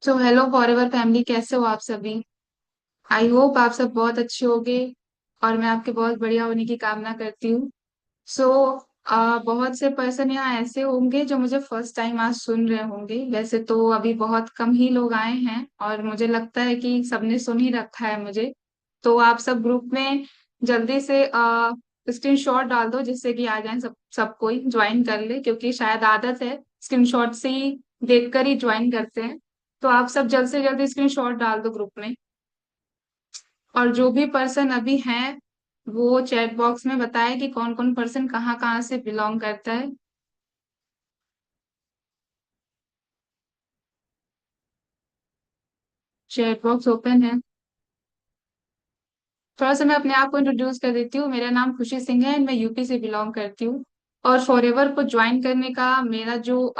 So hello forever family, कैसे हो आप सभी। आई होप आप सब बहुत अच्छे होंगे और मैं आपके बहुत बढ़िया होने की कामना करती हूँ। सो बहुत से पर्सन यहाँ ऐसे होंगे जो मुझे फर्स्ट टाइम आज सुन रहे होंगे। वैसे तो अभी बहुत कम ही लोग आए हैं और मुझे लगता है कि सबने सुन ही रखा है मुझे। तो आप सब ग्रुप में जल्दी से स्क्रीनशॉट डाल दो जिससे कि आ जाए सब कोई ज्वाइन कर ले, क्योंकि शायद आदत है स्क्रीनशॉट से ही देखकर ही ज्वाइन करते हैं। तो आप सब जल्द से जल्द स्क्रीनशॉट डाल दो ग्रुप में। और जो भी पर्सन अभी हैं वो चैट बॉक्स में बताए कि कौन कौन पर्सन कहाँ कहाँ से बिलोंग करता है। चैट बॉक्स ओपन है। थोड़ा सा मैं अपने आप को इंट्रोड्यूस कर देती हूँ। मेरा नाम खुशी सिंह है, मैं यूपी से बिलोंग करती हूँ। और फॉरएवर को ज्वाइन करने का मेरा जो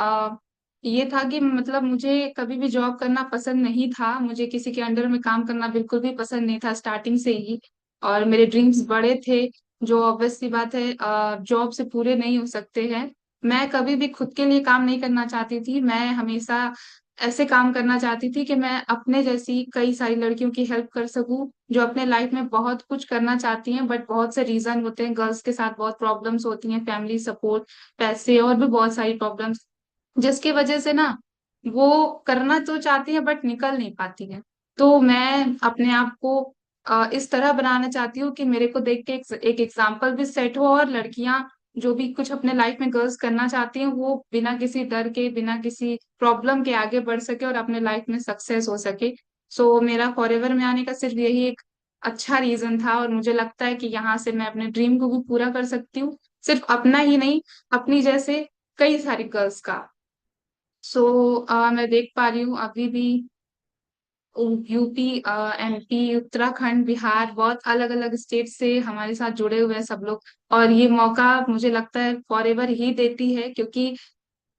ये था कि मतलब मुझे कभी भी जॉब करना पसंद नहीं था, मुझे किसी के अंडर में काम करना बिल्कुल भी पसंद नहीं था स्टार्टिंग से ही। और मेरे ड्रीम्स बड़े थे जो ऑब्वियस सी बात है जॉब से पूरे नहीं हो सकते हैं। मैं कभी भी खुद के लिए काम नहीं करना चाहती थी, मैं हमेशा ऐसे काम करना चाहती थी कि मैं अपने जैसी कई सारी लड़कियों की हेल्प कर सकूं जो अपने लाइफ में बहुत कुछ करना चाहती हैं, बट बहुत से रीजन होते हैं, गर्ल्स के साथ बहुत प्रॉब्लम्स होती हैं, फैमिली सपोर्ट, पैसे और भी बहुत सारी प्रॉब्लम्स, जिसकी वजह से ना वो करना तो चाहती है बट निकल नहीं पाती है। तो मैं अपने आप को इस तरह बनाना चाहती हूँ कि मेरे को देख के एक एग्जाम्पल भी सेट हो और लड़कियां जो भी कुछ अपने लाइफ में गर्ल्स करना चाहती हैं वो बिना किसी डर के, बिना किसी प्रॉब्लम के आगे बढ़ सके और अपने लाइफ में सक्सेस हो सके। सो मेरा फॉरएवर में आने का सिर्फ यही एक अच्छा रीजन था और मुझे लगता है कि यहाँ से मैं अपने ड्रीम को भी पूरा कर सकती हूँ, सिर्फ अपना ही नहीं, अपनी जैसे कई सारी गर्ल्स का। सो मैं देख पा रही हूँ अभी भी यूपी, एमपी, उत्तराखंड, बिहार, बहुत अलग अलग स्टेट से हमारे साथ जुड़े हुए हैं सब लोग। और ये मौका मुझे लगता है फॉरएवर ही देती है, क्योंकि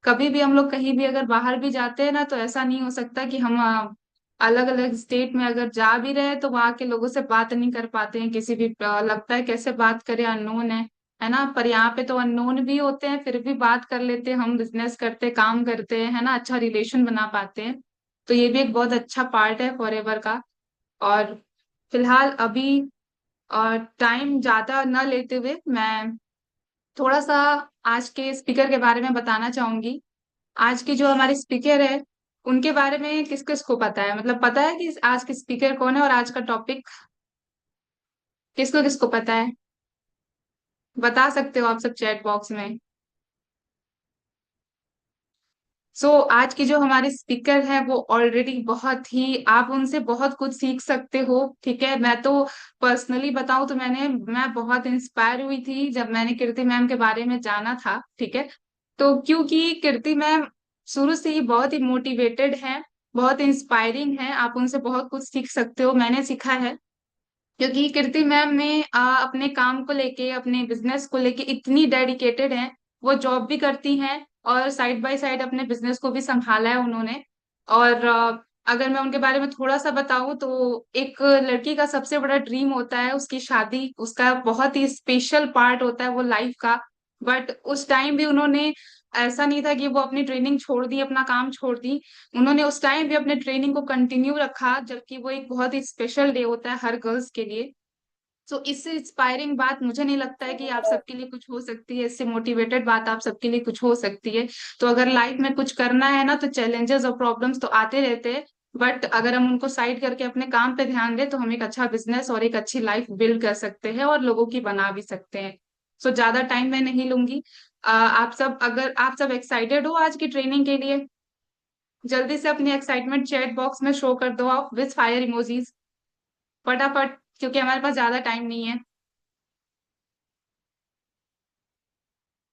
कभी भी हम लोग कहीं भी अगर बाहर भी जाते हैं ना तो ऐसा नहीं हो सकता कि हम अलग अलग स्टेट में अगर जा भी रहे तो वहां के लोगों से बात नहीं कर पाते हैं किसी भी लगता है कैसे बात करें, अननोन है ना। पर यहाँ पे तो अननोन भी होते हैं फिर भी बात कर लेते हैं, हम बिजनेस करते काम करते हैं, है ना, अच्छा रिलेशन बना पाते हैं। तो ये भी एक बहुत अच्छा पार्ट है फॉरएवर का। और फिलहाल अभी और टाइम ज्यादा न लेते हुए मैं थोड़ा सा आज के स्पीकर के बारे में बताना चाहूंगी। आज की जो हमारी स्पीकर है उनके बारे में किस किस को पता है, मतलब पता है कि आज के स्पीकर कौन है और आज का टॉपिक किसको किसको पता है। बता सकते हो आप सब चैट बॉक्स में। आज की जो हमारे स्पीकर है वो ऑलरेडी बहुत ही, आप उनसे बहुत कुछ सीख सकते हो। ठीक है, मैं तो पर्सनली बताऊं तो मैं बहुत इंस्पायर हुई थी जब मैंने कीर्ति मैम के बारे में जाना था। ठीक है, तो क्योंकि कीर्ति मैम शुरू से ही बहुत ही मोटिवेटेड है, बहुत इंस्पायरिंग है, आप उनसे बहुत कुछ सीख सकते हो, मैंने सीखा है। क्योंकि कीर्ति मैम ने अपने काम को लेके, अपने बिजनेस को लेके इतनी डेडिकेटेड हैं। वो जॉब भी करती हैं और साइड बाय साइड अपने बिजनेस को भी संभाला है उन्होंने। और अगर मैं उनके बारे में थोड़ा सा बताऊं तो एक लड़की का सबसे बड़ा ड्रीम होता है उसकी शादी, उसका बहुत ही स्पेशल पार्ट होता है वो लाइफ का। बट उस टाइम भी उन्होंने, ऐसा नहीं था कि वो अपनी ट्रेनिंग छोड़ दी, अपना काम छोड़ दी, उन्होंने उस टाइम भी अपने ट्रेनिंग को कंटिन्यू रखा, जबकि वो एक बहुत ही स्पेशल डे होता है हर गर्ल्स के लिए। तो इससे इंस्पायरिंग बात मुझे नहीं लगता है कि आप सबके लिए कुछ हो सकती है, इससे मोटिवेटेड बात आप सबके लिए कुछ हो सकती है। तो अगर लाइफ में कुछ करना है ना तो चैलेंजेस और प्रॉब्लम्स तो आते रहते हैं, बट अगर हम उनको साइड करके अपने काम पे ध्यान दें तो हम एक अच्छा बिजनेस और एक अच्छी लाइफ बिल्ड कर सकते हैं और लोगों की बना भी सकते हैं। ज्यादा टाइम मैं नहीं लूंगी। आप सब, अगर आप सब एक्साइटेड हो आज की ट्रेनिंग के लिए, जल्दी से अपनी एक्साइटमेंट चैट बॉक्स में शो कर दो आप विथ फायर इमोजीज, फटाफट, क्योंकि हमारे पास ज्यादा टाइम नहीं है।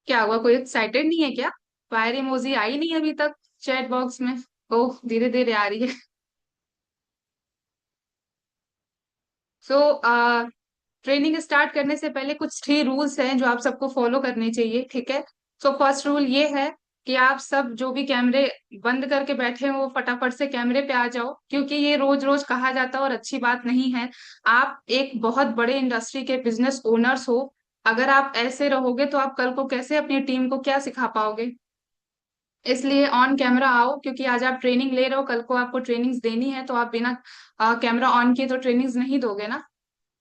क्या हुआ, कोई एक्साइटेड नहीं है क्या? फायर इमोजी आई नहीं अभी तक चैट बॉक्स में? ओह, धीरे धीरे आ रही है। सो ट्रेनिंग स्टार्ट करने से पहले कुछ 3 रूल्स हैं जो आप सबको फॉलो करने चाहिए। ठीक है, फर्स्ट रूल ये है कि आप सब जो भी कैमरे बंद करके बैठे हो वो फटाफट से कैमरे पे आ जाओ, क्योंकि ये रोज रोज कहा जाता है और अच्छी बात नहीं है। आप एक बहुत बड़े इंडस्ट्री के बिजनेस ओनर्स हो, अगर आप ऐसे रहोगे तो आप कल को कैसे अपनी टीम को क्या सिखा पाओगे। इसलिए ऑन कैमरा आओ, क्योंकि आज आप ट्रेनिंग ले रहे हो, कल को आपको ट्रेनिंग्स देनी है, तो आप बिना कैमरा ऑन किए तो ट्रेनिंग्स नहीं दोगे ना।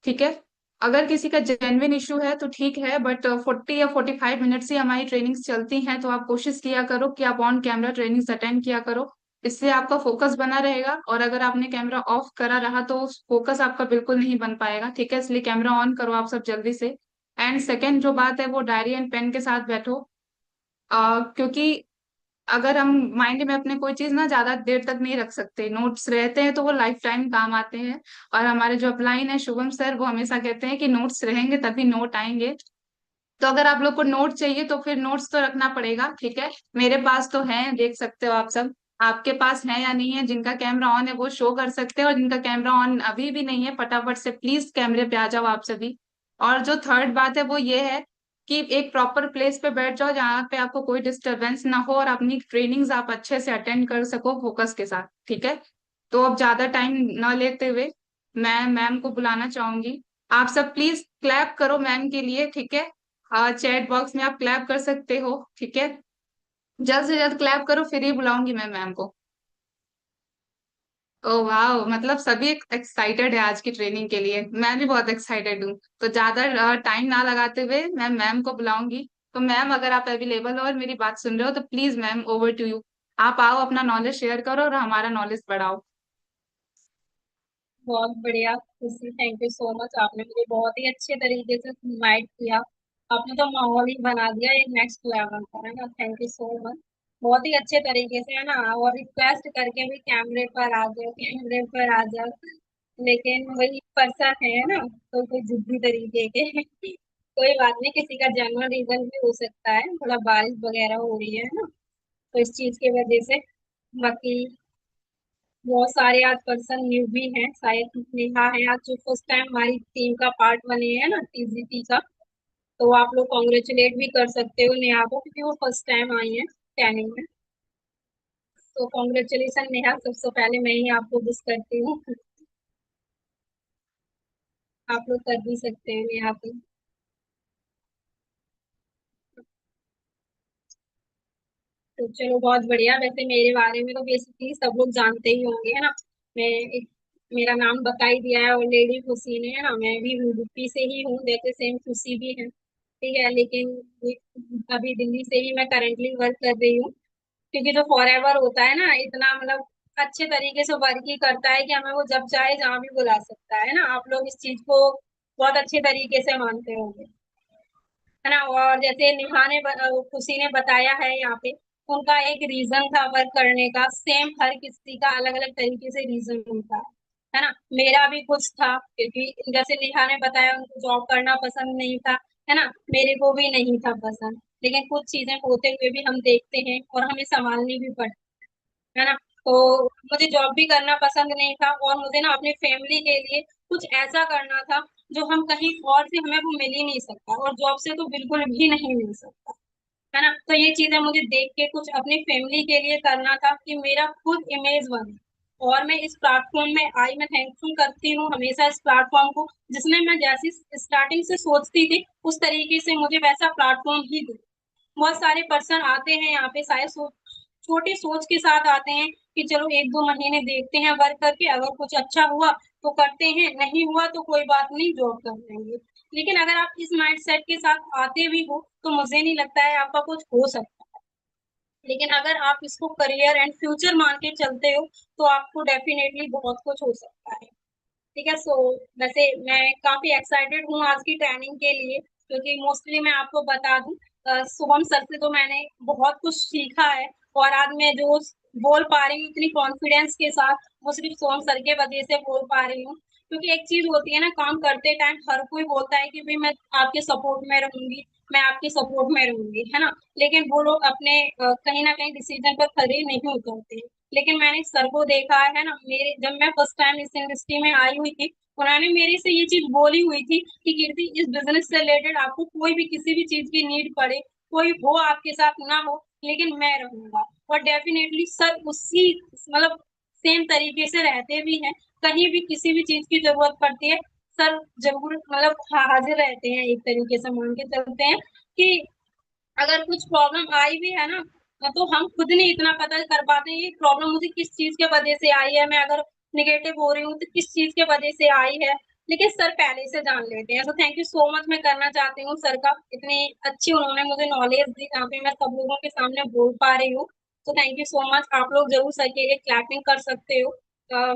ठीक है। अगर किसी का जेन्युइन इशू है तो ठीक है, बट 40 या 45 मिनट से हमारी ट्रेनिंग्स चलती हैं, तो आप कोशिश किया करो कि आप ऑन कैमरा ट्रेनिंग्स अटेंड किया करो। इससे आपका फोकस बना रहेगा, और अगर आपने कैमरा ऑफ करा रहा तो फोकस आपका बिल्कुल नहीं बन पाएगा। ठीक है, इसलिए कैमरा ऑन करो आप सब जल्दी से। एंड सेकेंड जो बात है, वो डायरी एंड पेन के साथ बैठो। क्योंकि अगर हम माइंड में अपने कोई चीज ना ज्यादा देर तक नहीं रख सकते, नोट्स रहते हैं तो वो लाइफ टाइम काम आते हैं। और हमारे जो अपलाइन है शुभम सर, वो हमेशा कहते हैं कि नोट्स रहेंगे तभी नोट आएंगे। तो अगर आप लोग को नोट चाहिए तो फिर नोट्स तो रखना पड़ेगा। ठीक है, मेरे पास तो है, देख सकते हो आप सब। आपके पास है या नहीं है? जिनका कैमरा ऑन है वो शो कर सकते हैं, और जिनका कैमरा ऑन अभी भी नहीं है, फटाफट से प्लीज कैमरे पे आ जाओ आप सभी। और जो थर्ड बात है वो ये है कि एक प्रॉपर प्लेस पे बैठ जाओ जहाँ पे आपको कोई डिस्टरबेंस ना हो, और अपनी ट्रेनिंग्स आप अच्छे से अटेंड कर सको फोकस के साथ। ठीक है। तो अब ज्यादा टाइम न लेते हुए मैं मैम को बुलाना चाहूंगी। आप सब प्लीज क्लैप करो मैम के लिए। ठीक है, हाँ, चैट बॉक्स में आप क्लैप कर सकते हो। ठीक है, जल्द से जल्द क्लैप करो, फिर ही बुलाऊंगी मैं मैम को। ओ वाह, मतलब सभी एक्साइटेड है आज की ट्रेनिंग के लिए, मैं भी बहुत एक्साइटेड हूँ। तो ज्यादा टाइम ना लगाते हुए मैं मैम को बुलाऊंगी। तो मैम, अगर आप अवेलेबल हो और मेरी बात सुन रहे हो तो please ma'am, over to you. आप आओ, अपना नॉलेज शेयर करो और हमारा नॉलेज बढ़ाओ। बहुत बढ़िया खुशी, थैंक यू सो मच। आपने मुझे बहुत ही अच्छे तरीके से इनवाइट किया। आपने तो माहौल ही बना दिया एक नेक्स्ट लेवल पर, है ना। Thank you so much. बहुत ही अच्छे तरीके से, है ना। और रिक्वेस्ट करके भी कैमरे पर आ जाओ, कैमरे पर आ जाओ। लेकिन वही पर्सन है ना, तो कोई जिद्दी तरीके के कोई बात नहीं, किसी का जेन्युइन रीजन भी हो सकता है, थोड़ा बारिश वगैरह हो रही है ना, तो इस चीज की वजह से। बाकी बहुत सारे आज पर्सन न्यू भी हैं, शायद नेहा है आज जो फर्स्ट टाइम हमारी टीम का पार्ट बने हैं ना, टीजीटी का। तो आप लोग कॉन्ग्रेचुलेट भी कर सकते हो नेहा को, क्योंकि वो फर्स्ट टाइम आई है ट्रेनिंग में। तो कॉन्ग्रेचुलेशन नेहा, सबसे पहले मैं ही आपको विश करती हूँ। आप लोग कर भी सकते हैं नेहा को। तो चलो बहुत बढ़िया। वैसे मेरे बारे में तो बेसिकली सब लोग जानते ही होंगे, है ना। मैं एक, मेरा नाम बता ही दिया है ऑलरेडी, खुशी ने, है ना। मैं भी यूपी से ही हूँ, जैसे सेम खुशी भी है, ठीक है। लेकिन अभी दिल्ली से ही मैं करेंटली वर्क कर रही हूँ, क्योंकि जो फॉरएवर होता है ना, इतना मतलब अच्छे तरीके से वर्क ही करता है कि हमें वो जब चाहे जहाँ भी बुला सकता है ना। आप लोग इस चीज को बहुत अच्छे तरीके से मानते होंगे, है ना। और जैसे नेहा ने खुशी ने बताया है यहाँ पे, उनका एक रीजन था वर्क करने का। सेम हर किसी का अलग अलग तरीके से रीजन होता है ना। मेरा भी कुछ था, क्योंकि जैसे नेहा ने बताया उनको जॉब करना पसंद नहीं था, है ना। मेरे को भी नहीं था पसंद, लेकिन कुछ चीजें होते हुए भी हम देखते हैं और हमें संभालनी भी पड़ती है ना। तो मुझे जॉब भी करना पसंद नहीं था, और मुझे ना अपनी फैमिली के लिए कुछ ऐसा करना था जो हम कहीं और से हमें वो मिल ही नहीं सकता, और जॉब से तो बिल्कुल भी नहीं मिल सकता, है ना। तो ये चीजें मुझे देख के कुछ अपनी फैमिली के लिए करना था कि मेरा खुद इमेज बने। और मैं इस प्लेटफॉर्म में आई, मैं थैंकफुल करती हूँ हमेशा इस प्लेटफॉर्म को, जिसने मैं जैसी स्टार्टिंग से सोचती थी उस तरीके से मुझे वैसा प्लेटफॉर्म ही दे। बहुत सारे पर्सन आते हैं यहाँ पे, शायद छोटी सोच के साथ आते हैं कि चलो एक दो महीने देखते हैं वर्क करके, अगर कुछ अच्छा हुआ तो करते हैं, नहीं हुआ तो कोई बात नहीं, जॉब कर लेंगे। लेकिन अगर आप इस माइंड सेट के साथ आते भी हो तो मुझे नहीं लगता है आपका कुछ हो सकता। लेकिन अगर आप इसको करियर एंड फ्यूचर मान के चलते हो तो आपको डेफिनेटली बहुत कुछ हो सकता है। ठीक है। सो वैसे मैं काफी एक्साइटेड हूँ आज की ट्रेनिंग के लिए, क्योंकि मोस्टली मैं आपको बता दूं, शुभम सर से तो मैंने बहुत कुछ सीखा है। और आज मैं जो बोल पा रही हूँ इतनी कॉन्फिडेंस के साथ, वो सिर्फ शुभम सर के वजह से बोल पा रही हूँ। क्योंकि एक चीज होती है ना, काम करते टाइम हर कोई बोलता है कि भाई मैं आपके सपोर्ट में रहूंगी, मैं आपके सपोर्ट में रहूंगी, है ना। लेकिन वो लोग अपने कहीं ना कहीं डिसीजन पर खड़े नहीं उतरते। लेकिन मैंने सर को देखा है ना, मेरे जब मैं फर्स्ट टाइम इस इंडस्ट्री में आई हुई थी, उन्होंने मेरे से ये चीज बोली हुई थी कि कीर्ति, इस बिजनेस से रिलेटेड आपको कोई भी किसी भी चीज की नीड पड़े, कोई हो आपके साथ ना हो, लेकिन मैं रहूंगा। और डेफिनेटली सर उसी मतलब सेम तरीके से रहते भी हैं। कहीं भी किसी भी चीज की जरूरत पड़ती है, सर जरूर मतलब हाजिर रहते हैं। एक तरीके से मान के चलते हैं कि अगर कुछ प्रॉब्लम आई भी है ना, तो हम खुद नहीं इतना पता कर पाते हैं ये प्रॉब्लम मुझे किस चीज के वजह से आई है, मैं अगर निगेटिव हो रही हूँ तो किस चीज के वजह से आई है, लेकिन सर पहले से जान लेते हैं। तो थैंक यू सो मच, मैं करना चाहती हूँ सर का, इतनी अच्छी उन्होंने मुझे नॉलेज दी जहाँ पे मैं सब लोगों के सामने बोल पा रही हूँ। तो थैंक यू सो मच, आप लोग जरूर सर के लिए क्लैपिंग कर सकते हो।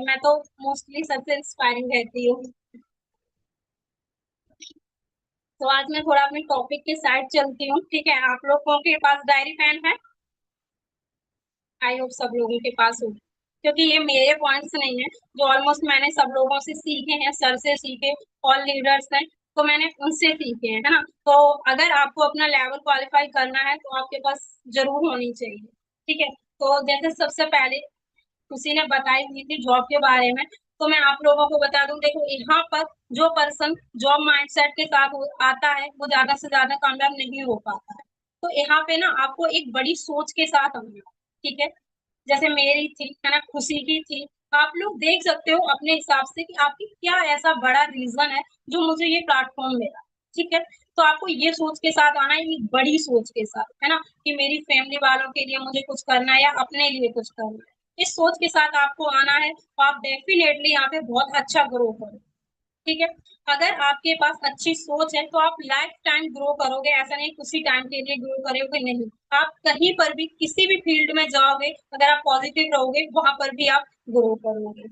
मैं तो मोस्टली सबसे इंस्पायरिंग रहती हूँ। तो आज मैं थोड़ा अपने टॉपिक के साइड चलती हूँ, ठीक है? आप लोगों के पास डायरी पेन है? आई होप सब लोगों के पास हो, क्योंकि ये मेरे पॉइंट्स नहीं है जो ऑलमोस्ट मैंने सब लोगों से सीखे हैं, सर से सीखे, ऑल लीडर्स हैं तो मैंने उनसे सीखे हैं, है ना? तो अगर आपको अपना लेवल क्वालिफाई करना है तो आपके पास जरूर होनी चाहिए, ठीक है? तो जैसे सबसे पहले किसी ने बताई हुई थी जॉब के बारे में, तो मैं आप लोगों को बता दूं, देखो यहाँ पर जो पर्सन जॉब माइंडसेट के साथ आता है वो ज्यादा से ज्यादा कामयाब नहीं हो पाता है। तो यहाँ पे ना आपको एक बड़ी सोच के साथ आना है, ठीक है? जैसे मेरी थी, है ना, खुशी की थी। आप लोग देख सकते हो अपने हिसाब से कि आपकी क्या ऐसा बड़ा रीजन है जो मुझे ये प्लेटफॉर्म मिला, ठीक है? तो आपको ये सोच के साथ आना है, ये बड़ी सोच के साथ, है ना, कि मेरी फैमिली वालों के लिए मुझे कुछ करना है या अपने लिए कुछ करना है। इस सोच के साथ आपको आना है तो आप डेफिनेटली यहाँ पे बहुत अच्छा ग्रो करो, ठीक है? अगर आपके पास अच्छी सोच है तो आप लाइफ टाइम ग्रो करोगे, ऐसा नहीं कुछ ही टाइम के लिए ग्रो करोगे, नहीं। आप कहीं पर भी किसी भी फील्ड में जाओगे, अगर आप पॉजिटिव रहोगे वहां पर भी आप ग्रो करोगे,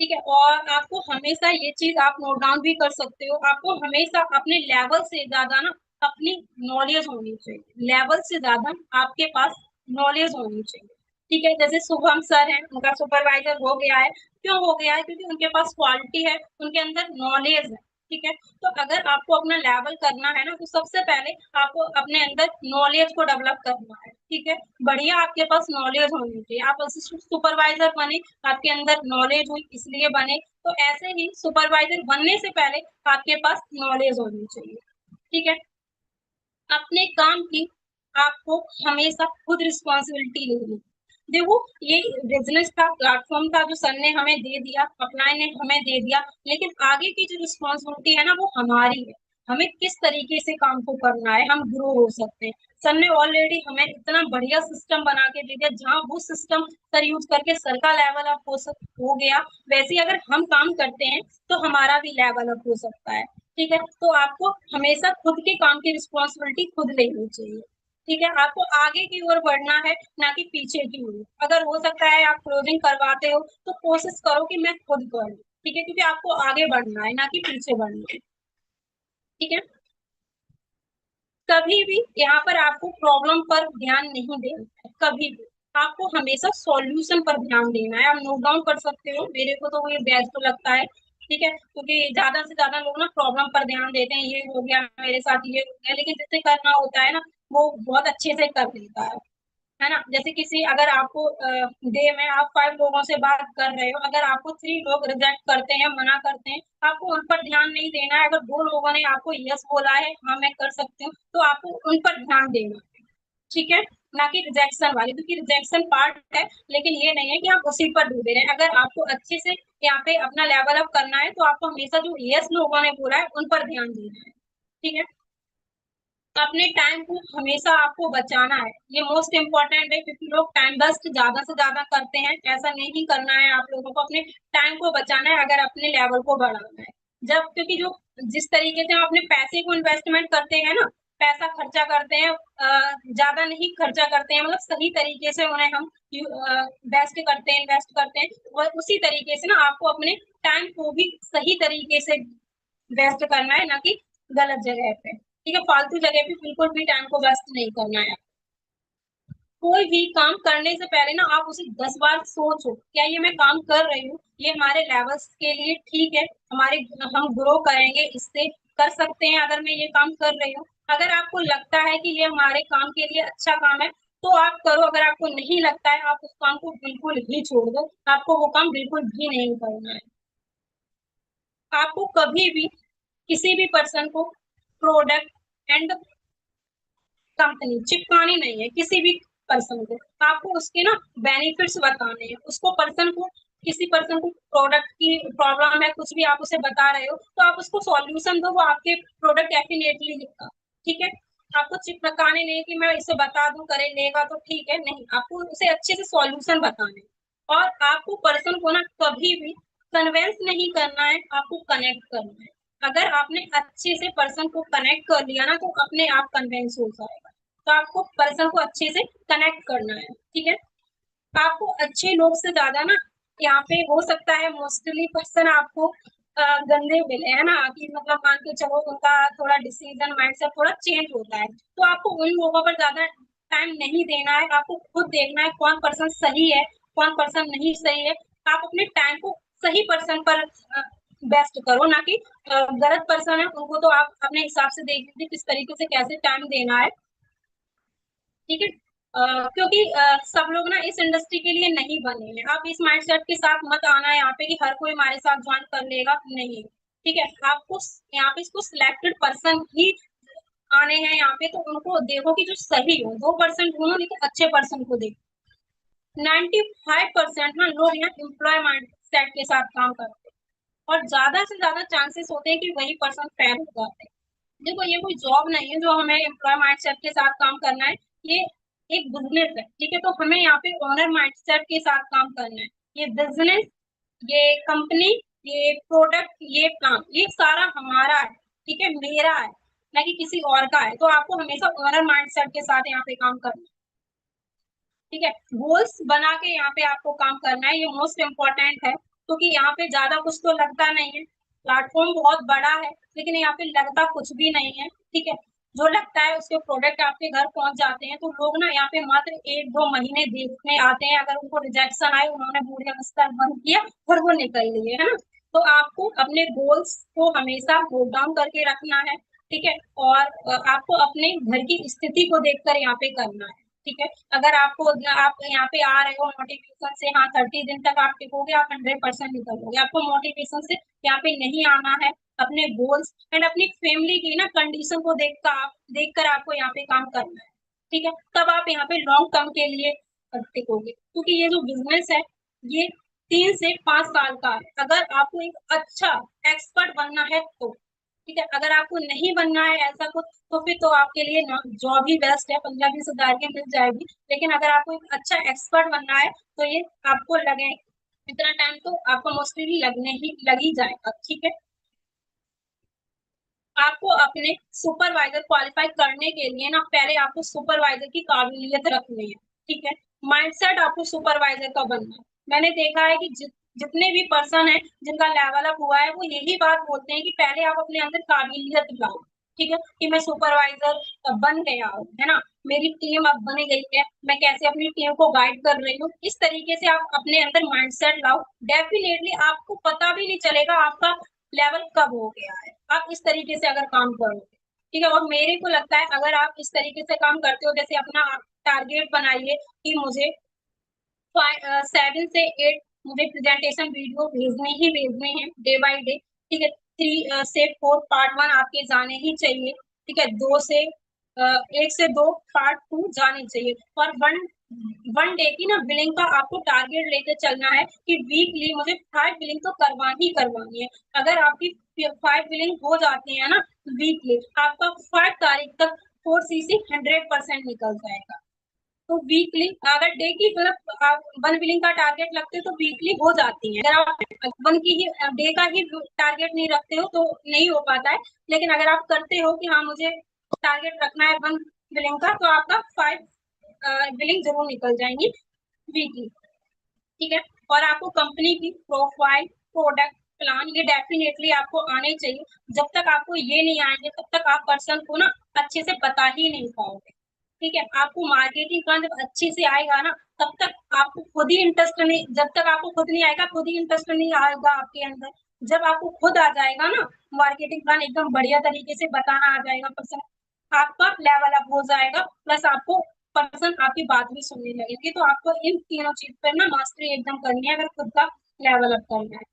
ठीक है? और आपको हमेशा ये चीज आप नोट डाउन भी कर सकते हो, आपको हमेशा अपने लेवल से ज्यादा ना अपनी नॉलेज होनी चाहिए, लेवल से ज्यादा आपके पास नॉलेज होनी चाहिए, ठीक है? जैसे शुभम सर हैं, उनका सुपरवाइजर हो गया है, क्यों हो गया है? क्योंकि उनके पास क्वालिटी है, उनके अंदर नॉलेज है, ठीक है? तो अगर आपको अपना लेवल करना है ना तो सबसे पहले आपको अपने अंदर नॉलेज को डेवलप करना है, ठीक है? बढ़िया आपके पास नॉलेज होनी चाहिए, आप असिस्टेंट सुपरवाइजर बने, आपके अंदर नॉलेज हुई इसलिए बने, तो ऐसे ही सुपरवाइजर बनने से पहले आपके पास नॉलेज होनी चाहिए, ठीक है? अपने काम की आपको हमेशा खुद रिस्पॉन्सिबिलिटी लेनी। देखो ये बिजनेस का प्लेटफॉर्म था जो सर ने हमें दे दिया, अपनाए ने हमें दे दिया, लेकिन आगे की जो रिस्पॉन्सिबिलिटी है ना वो हमारी है। हमें किस तरीके से काम को करना है, हम ग्रो हो सकते हैं। सर ने ऑलरेडी हमें इतना बढ़िया सिस्टम बना के दे दिया, जहाँ वो सिस्टम सर यूज करके सर का लेवल अप हो गया, वैसे ही अगर हम काम करते हैं तो हमारा भी लेवल अप हो सकता है, ठीक है? तो आपको हमेशा खुद के काम की रिस्पॉन्सिबिलिटी खुद लेनी चाहिए, ठीक है? आपको आगे की ओर बढ़ना है, ना कि पीछे की ओर। अगर हो सकता है आप क्लोजिंग करवाते हो तो कोशिश करो कि मैं खुद करूँ, ठीक है? क्योंकि आपको आगे बढ़ना है, ना कि पीछे बढ़ना है, ठीक है? कभी भी यहाँ पर आपको प्रॉब्लम पर ध्यान नहीं देना है, कभी भी आपको हमेशा सॉल्यूशन पर ध्यान देना है। आप नोट डाउन कर सकते हो, मेरे को तो ये बेस्ट लगता है, ठीक है? क्योंकि ज्यादा से ज्यादा लोग ना प्रॉब्लम पर ध्यान देते हैं, ये हो गया मेरे साथ, ये हो गया, लेकिन जिससे करना होता है ना वो बहुत अच्छे से कर लेता है ना? जैसे किसी अगर आपको डे में आप 5 लोगों से बात कर रहे हो, अगर आपको 3 लोग रिजेक्ट करते हैं, मना करते हैं, आपको उन पर ध्यान नहीं देना है। अगर 2 लोगों ने आपको यस बोला है, हाँ मैं कर सकती हूँ, तो आपको उन पर ध्यान देना है, ठीक है? ना कि रिजेक्शन वाले, क्योंकि रिजेक्शन पार्ट है, लेकिन ये नहीं है कि आप उसी पर डूबे रहे। अगर आपको अच्छे से यहाँ पे अपना लेवल अप करना है तो आपको हमेशा जो यस लोगों ने बोला है उन पर ध्यान देना है, ठीक है? अपने टाइम को हमेशा आपको बचाना है, ये मोस्ट इम्पोर्टेंट है, क्योंकि लोग टाइम वेस्ट ज्यादा से ज्यादा करते हैं, ऐसा नहीं करना है। आप लोगों को अपने टाइम को बचाना है अगर अपने लेवल को बढ़ाना है। जब क्योंकि जो जिस तरीके से हम अपने पैसे को इन्वेस्टमेंट करते हैं ना, पैसा खर्चा करते हैं, ज्यादा नहीं खर्चा करते हैं, मतलब सही तरीके से उन्हें हम बेस्ट करते हैं, इन्वेस्ट करते हैं, और उसी तरीके से ना आपको अपने टाइम को भी सही तरीके से वेस्ट करना है, ना कि गलत जगह पे, ठीक है? फालतू जगह पे बिल्कुल भी टाइम को वेस्ट नहीं करना है। कोई भी काम करने से पहले ना आप उसे 10 बार सोचो, क्या ये मैं काम कर रही हूँ, ये हमारे लेवल्स के लिए ठीक है, हमारे हम ग्रो करेंगे, इससे कर सकते हैं अगर मैं ये काम कर रही हूँ। अगर आपको लगता है कि ये हमारे काम के लिए अच्छा काम है तो आप करो, अगर आपको नहीं लगता है आप उस काम को बिल्कुल ही छोड़ दो, आपको वो काम बिल्कुल भी नहीं करना है। आपको कभी भी किसी भी पर्सन को प्रोडक्ट एंड कंपनी चिपकानी नहीं है, किसी भी पर्सन को। आपको उसके ना बेनिफिट्स बताने हैं, उसको पर्सन को, किसी पर्सन को प्रोडक्ट की प्रॉब्लम है, कुछ भी आप उसे बता रहे हो तो आप उसको सॉल्यूशन दो, वो आपके प्रोडक्ट डेफिनेटली लेगा, ठीक है? आपको चिपकाने नहीं कि मैं इसे बता दूं करे लेगा तो ठीक है, नहीं, आपको उसे अच्छे से सॉल्यूशन बताना है। और आपको पर्सन को ना कभी भी कन्वेंस नहीं करना है, आपको कनेक्ट करना है। अगर आपने अच्छे से पर्सन को कनेक्ट कर लिया ना तो अपने आप कन्वेंस हो जाएगा। तो आपको पर्सन को अच्छे से कनेक्ट करना है, ठीक है। आपको अच्छे लोग से ज्यादा ना यहाँ पे हो सकता है मोस्टली पर्सन आपको गंदे मिले, है ना, कि मतलब मान के चलो उनका थोड़ा डिसीजन माइंडसेट थोड़ा चेंज होता है, तो आपको उन लोगों पर ज्यादा टाइम नहीं देना है। आपको खुद देखना है कौन पर्सन सही है, कौन पर्सन नहीं सही है। आप अपने टाइम को सही पर्सन पर बेस्ट करो, ना कि गलत पर्सन है उनको तो आप अपने हिसाब से देख लीजिए किस तरीके से कैसे टाइम देना है, ठीक है। क्योंकि सब लोग ना इस इंडस्ट्री के लिए नहीं बने हैं। आप इस माइंडसेट के साथ मत आना यहाँ पे कि हर कोई हमारे साथ ज्वाइन कर लेगा, नहीं, ठीक है। आपको यहाँ पे इसको सिलेक्टेड पर्सन ही आने हैं यहाँ पे, तो उनको देखो कि जो सही हो, 2% ढूंढो लेकिन अच्छे पर्सन को देखो। 95% ना लोग यहाँ एम्प्लॉय माइंडसेट के साथ काम करते हैं और ज्यादा से ज्यादा चांसेस होते हैं कि वही पर्सन फेल हो जाते हैं। देखो ये कोई जॉब नहीं है जो हमें एम्प्लॉय माइंडसेट के साथ काम करना है, ये एक बिजनेस है, ठीक है। तो हमें यहाँ पे ओनर माइंडसेट के साथ काम करना है। ये बिजनेस, ये कंपनी, ये प्रोडक्ट, ये प्लान, ये सारा हमारा है, ठीक है, मेरा है, ना कि किसी और का है। तो आपको हमेशा ओनर माइंडसेट के साथ यहाँ पे काम करना है, ठीक है। गोल्स बना के यहाँ पे आपको काम करना है, ये मोस्ट इम्पोर्टेंट है, क्योंकि यहाँ पे ज्यादा कुछ तो लगता नहीं है। प्लेटफॉर्म बहुत बड़ा है लेकिन यहाँ पे लगता कुछ भी नहीं है, ठीक है। जो लगता है उसके प्रोडक्ट आपके घर पहुंच जाते हैं, तो लोग ना यहाँ पे मात्र 1-2 महीने देखने आते हैं। अगर उनको रिजेक्शन आए, उन्होंने बूढ़े बिस्तर बंद किया और वो निकल लिए, है ना। तो आपको अपने गोल्स को हमेशा नोट डाउन करके रखना है, ठीक है। और आपको अपने घर की स्थिति को देखकर यहाँ पे करना है, ठीक है। अगर आपको आप यहाँ पे आ रहे हो मोटिवेशन से, हाँ 30 दिन तक आप टिकोगे, आप 100% निकलोगे। आपको मोटिवेशन से यहाँ पे नहीं आना है, अपने गोल्स एंड अपनी फैमिली की ना कंडीशन को देखकर आपको यहाँ पे काम करना है, ठीक है। तब आप यहाँ पे लॉन्ग टर्म के लिए टिकोगे, क्योंकि ये जो बिजनेस है ये 3 से 5 साल का है। अगर आपको एक अच्छा एक्सपर्ट बनना है तो, ठीक है। अगर आपको नहीं बनना है ऐसा कुछ, तो फिर तो आपके लिए जॉब ही बेस्ट है, 15-20 हजार की मिल जाएगी। लेकिन अगर आपको एक अच्छा एक्सपर्ट बनना है तो ये आपको लगे इतना टाइम तो आपको मोस्टली लग ही जाएगा, ठीक है। आपको अपने सुपरवाइजर क्वालिफाई करने के लिए ना पहले आपको सुपरवाइजर की काबिलियत रखनी है, ठीक है। माइंडसेट आपको सुपरवाइजर का बनना है। मैंने देखा है कि जितने भी पर्सन है जिनका लेवल अप हुआ है वो यही बात बोलते हैं कि पहले आप अपने अंदर काबिलियत लाओ, ठीक है, कि मैं सुपरवाइजर बन गया हूँ, है ना, मेरी टीम अब बन गई है, मैं कैसे अपनी टीम को गाइड कर रही हूँ। इस तरीके से आप अपने अंदर माइंडसेट लाओ, डेफिनेटली आपको पता भी नहीं चलेगा आपका लेवल कब हो गया है। आप इस तरीके से अगर काम करोगे, ठीक है। और मेरे को लगता है अगर आप इस तरीके से काम करते हो, जैसे अपना टारगेट बनाइए कि मुझे 7 से 8 मुझे प्रेजेंटेशन वीडियो भेजने ही भेजने हैं डे बाय डे, ठीक है। 3 से 4 पार्ट 1 आपके जाने ही चाहिए, ठीक है। 1 से 2 पार्ट 2 जाने चाहिए। और वन वन डे की ना बिलिंग का आपको टारगेट लेके चलना है कि वीकली मुझे 5 बिलिंग तो करवानी है। अगर आपकी 5 बिलिंग हो जाती है ना वीकली, आपका 5 तारीख तक 4 CC 100% निकल जाएगा। तो वीकली अगर डे की मतलब आप 1 बिलिंग का टारगेट रखते हो तो वीकली हो जाती है। अगर आप 1 की ही डे का ही टारगेट नहीं रखते हो तो नहीं हो पाता है। लेकिन अगर आप करते हो कि हाँ मुझे टारगेट रखना है 1 बिलिंग का, तो आपका 5 बिलिंग जरूर निकल जाएंगी वीकली, ठीक है। और आपको कंपनी की प्रोफाइल, प्रोडक्ट, प्लान ये डेफिनेटली आपको आने चाहिए। जब तक आपको ये नहीं आएंगे तब तक आप पर्सन को ना अच्छे से बता ही नहीं पाओगे, ठीक है। आपको मार्केटिंग प्लान जब अच्छे से आएगा ना तब तक आपको खुद ही इंटरेस्ट नहीं, जब तक आपको खुद नहीं आएगा खुद ही इंटरेस्ट नहीं आएगा आपके अंदर। जब आपको खुद आ जाएगा ना मार्केटिंग प्लान एकदम बढ़िया तरीके से बताना आ जाएगा पर्सन, आपका लेवल अप हो जाएगा, प्लस आपको पर्सन आपकी बात भी सुनने लगेगी। तो आपको इन तीनों चीज पर ना मास्टरी एकदम करनी है अगर खुद का लेवल अप करना है,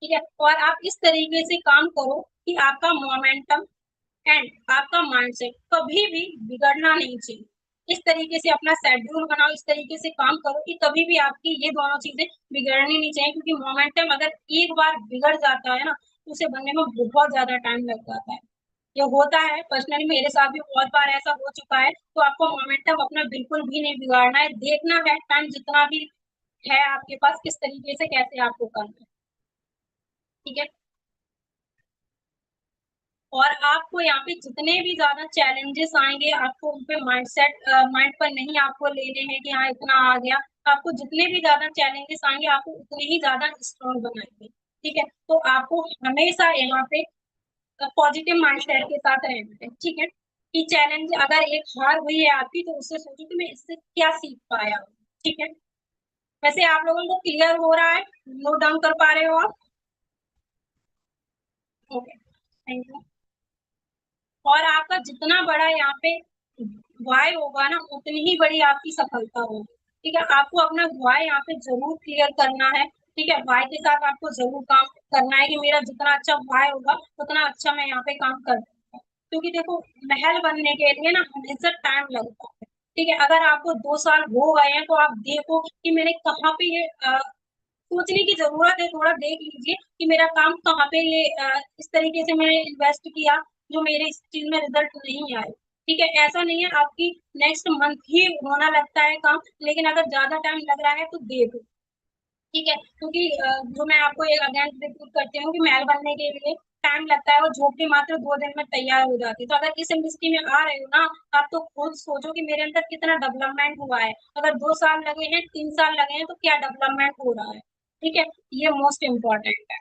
ठीक है। और आप इस तरीके से काम करो कि आपका मोमेंटम एंड आपका माइंडसेट कभी भी बिगड़ना नहीं चाहिए। इस तरीके से अपना शेड्यूल बनाओ, इस तरीके से काम करो कि कभी भी आपकी ये दोनों चीजें बिगड़नी नहीं चाहिए, क्योंकि मोमेंटम अगर एक बार बिगड़ जाता है ना तो उसे बनने में बहुत ज्यादा टाइम लग जाता है। ये होता है, पर्सनली मेरे साथ भी बहुत बार ऐसा हो चुका है। तो आपको मोमेंटम अपना बिल्कुल भी नहीं बिगाड़ना है, देखना है टाइम जितना भी है आपके पास किस तरीके से कैसे आपको करना है। ठीक है। और आपको यहाँ पे जितने भी ज्यादा चैलेंजेस आएंगे, आपको उन पे माइंड पर नहीं आपको लेने हैं कि हाँ इतना आ गया। आपको जितने भी ज्यादा चैलेंजेस आएंगे, आपको उतने ही ज्यादा स्ट्रॉन्ग बनाएंगे। ठीक है। तो आपको हमेशा यहाँ पे पॉजिटिव माइंडसेट के साथ रहना है। ठीक है। कि चैलेंज अगर एक हार हुई है आपकी, तो उससे सोचो कि मैं इससे क्या सीख पाया हूँ। ठीक है। वैसे आप लोगों को क्लियर हो रहा है? नोट डाउन कर पा रहे हो आप? Okay, thank you. और आपका जितना बड़ा यहाँ पे वाई होगा ना, उतनी ही बड़ी आपकी सफलता होगी। ठीक है। आपको अपना वाई यहाँ पे जरूर क्लियर करना है। ठीक है। वाई के साथ आपको जरूर काम करना है कि मेरा जितना अच्छा वाई होगा, उतना अच्छा मैं यहाँ पे काम कर पाऊंगा। क्योंकि देखो, महल बनने के लिए ना हमेशा टाइम लगता है। ठीक है। अगर आपको 2 साल हो गए हैं, तो आप देखो कि मैंने कहाँ पे ये सोचने की जरूरत है। थोड़ा देख लीजिए कि मेरा काम कहाँ पे ये इस तरीके से मैंने इन्वेस्ट किया जो मेरे इस चीज में रिजल्ट नहीं आए। ठीक है। ऐसा नहीं है आपकी नेक्स्ट मंथ ही होना लगता है काम, लेकिन अगर ज्यादा टाइम लग रहा है तो दे दो। ठीक है। क्योंकि जो मैं आपको एक अगेन रिपीट करती हूँ कि महल बनने के लिए टाइम लगता है, और झोपड़ी मात्र 2 दिन में तैयार हो जाती है। तो अगर इस इंडस्ट्री में आ रहे हो ना, आप तो खुद सोचो कि मेरे अंदर कितना डेवलपमेंट हुआ है। अगर 2 साल लगे हैं, 3 साल लगे हैं, तो क्या डेवलपमेंट हो रहा है। ठीक है। ये मोस्ट इम्पोर्टेंट है।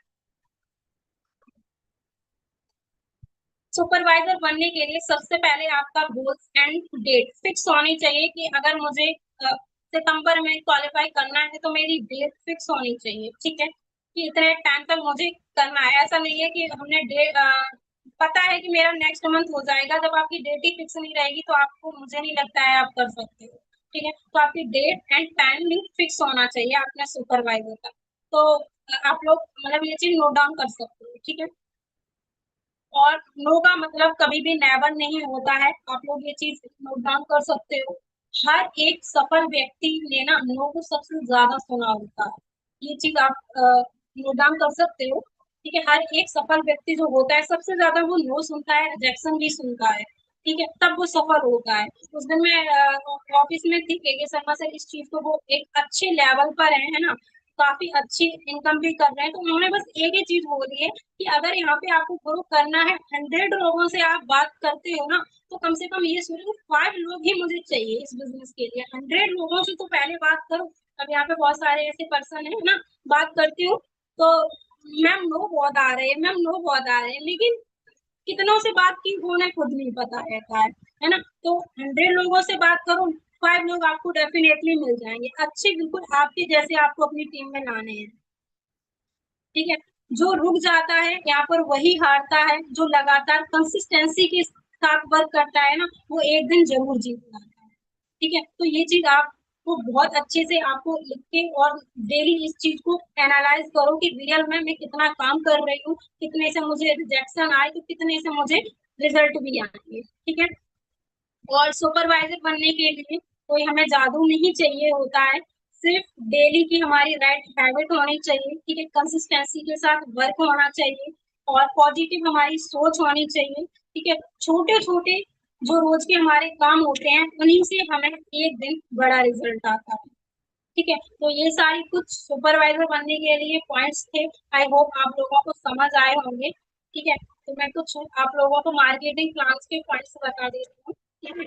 सुपरवाइजर बनने के लिए सबसे पहले आपका गोल्स एंड डेट फिक्स होनी चाहिए कि अगर मुझे सितंबर में क्वालिफाई करना है, तो मेरी डेट फिक्स होनी चाहिए। ठीक है। कि इतने टाइम तक मुझे करना है। ऐसा नहीं है कि हमने डेट पता है कि मेरा नेक्स्ट मंथ हो जाएगा, जब आपकी डेट ही फिक्स नहीं रहेगी तो आपको, मुझे नहीं लगता है आप कर सकते हो। ठीक है। तो आपकी डेट एंड टाइमिंग फिक्स होना चाहिए अपने सुपरवाइजर का। तो आप लोग मतलब ये चीज नोट डाउन कर सकते हो। ठीक है। और नो का मतलब कभी भी नेवर नहीं होता है। आप लोग ये चीज नोट डाउन कर सकते हो। हर एक सफल व्यक्ति ने ना नो को सबसे ज्यादा सुना होता है। ये चीज आप नोट डाउन कर सकते हो। ठीक है। हर एक सफल व्यक्ति जो होता है, सबसे ज्यादा वो नो सुनता है, रिजेक्शन भी सुनता है। ठीक है। तब वो सफल होता है। उस दिन मैं ऑफिस में थी के शर्मा से, इस चीज को वो एक अच्छे लेवल पर है ना, काफी अच्छी इनकम भी कर रहे हैं। तो उन्होंने बस एक ही चीज बोली है कि अगर यहाँ पे आपको ग्रो करना है, 100 लोगों से आप बात करते हो ना, तो कम से कम ये सोचो कि 5 लोग ही मुझे चाहिए इस बिजनेस के लिए। 100 लोगों से तो पहले बात करो। अब यहाँ पे बहुत सारे ऐसे पर्सन है ना, बात करती हूँ तो मैम नो बहुत आ रहे हैं, मैम नो बहुत आ रहे हैं, लेकिन कितनों से बात की उन्हें खुद नहीं पता रहता है ना। तो 100 लोगों से बात करो, 5 लोग आपको डेफिनेटली मिल जाएंगे, अच्छे बिल्कुल आपके जैसे आपको अपनी टीम में लाने हैं। ठीक है। जो रुक जाता है यहाँ पर वही हारता है, जो लगातार कंसिस्टेंसी के साथ वर्क करता है ना, वो एक दिन जरूर जीत जाता है। ठीक है। तो ये चीज आपको बहुत अच्छे से आपको लिख के और डेली इस चीज को एनालाइज करो कि रियल में मैं कितना काम कर रही हूँ, कितने से मुझे रिजेक्शन आए तो कितने से मुझे रिजल्ट भी आएंगे। ठीक है। और सुपरवाइजर बनने के लिए कोई हमें जादू नहीं चाहिए होता है। सिर्फ डेली की हमारी राइट हैबिट होनी चाहिए। ठीक है। कंसिस्टेंसी के साथ वर्क होना चाहिए, और पॉजिटिव हमारी सोच होनी चाहिए। ठीक है। छोटे छोटे जो रोज के हमारे काम होते हैं, उन्हीं से हमें एक दिन बड़ा रिजल्ट आता है। ठीक है। तो ये सारी कुछ सुपरवाइजर बनने के लिए पॉइंट्स थे। आई होप आप लोगों को समझ आए होंगे। ठीक है। तो मैं कुछ आप लोगों को मार्केटिंग प्लान्स के पॉइंट्स बता देती हूँ। ठीक है।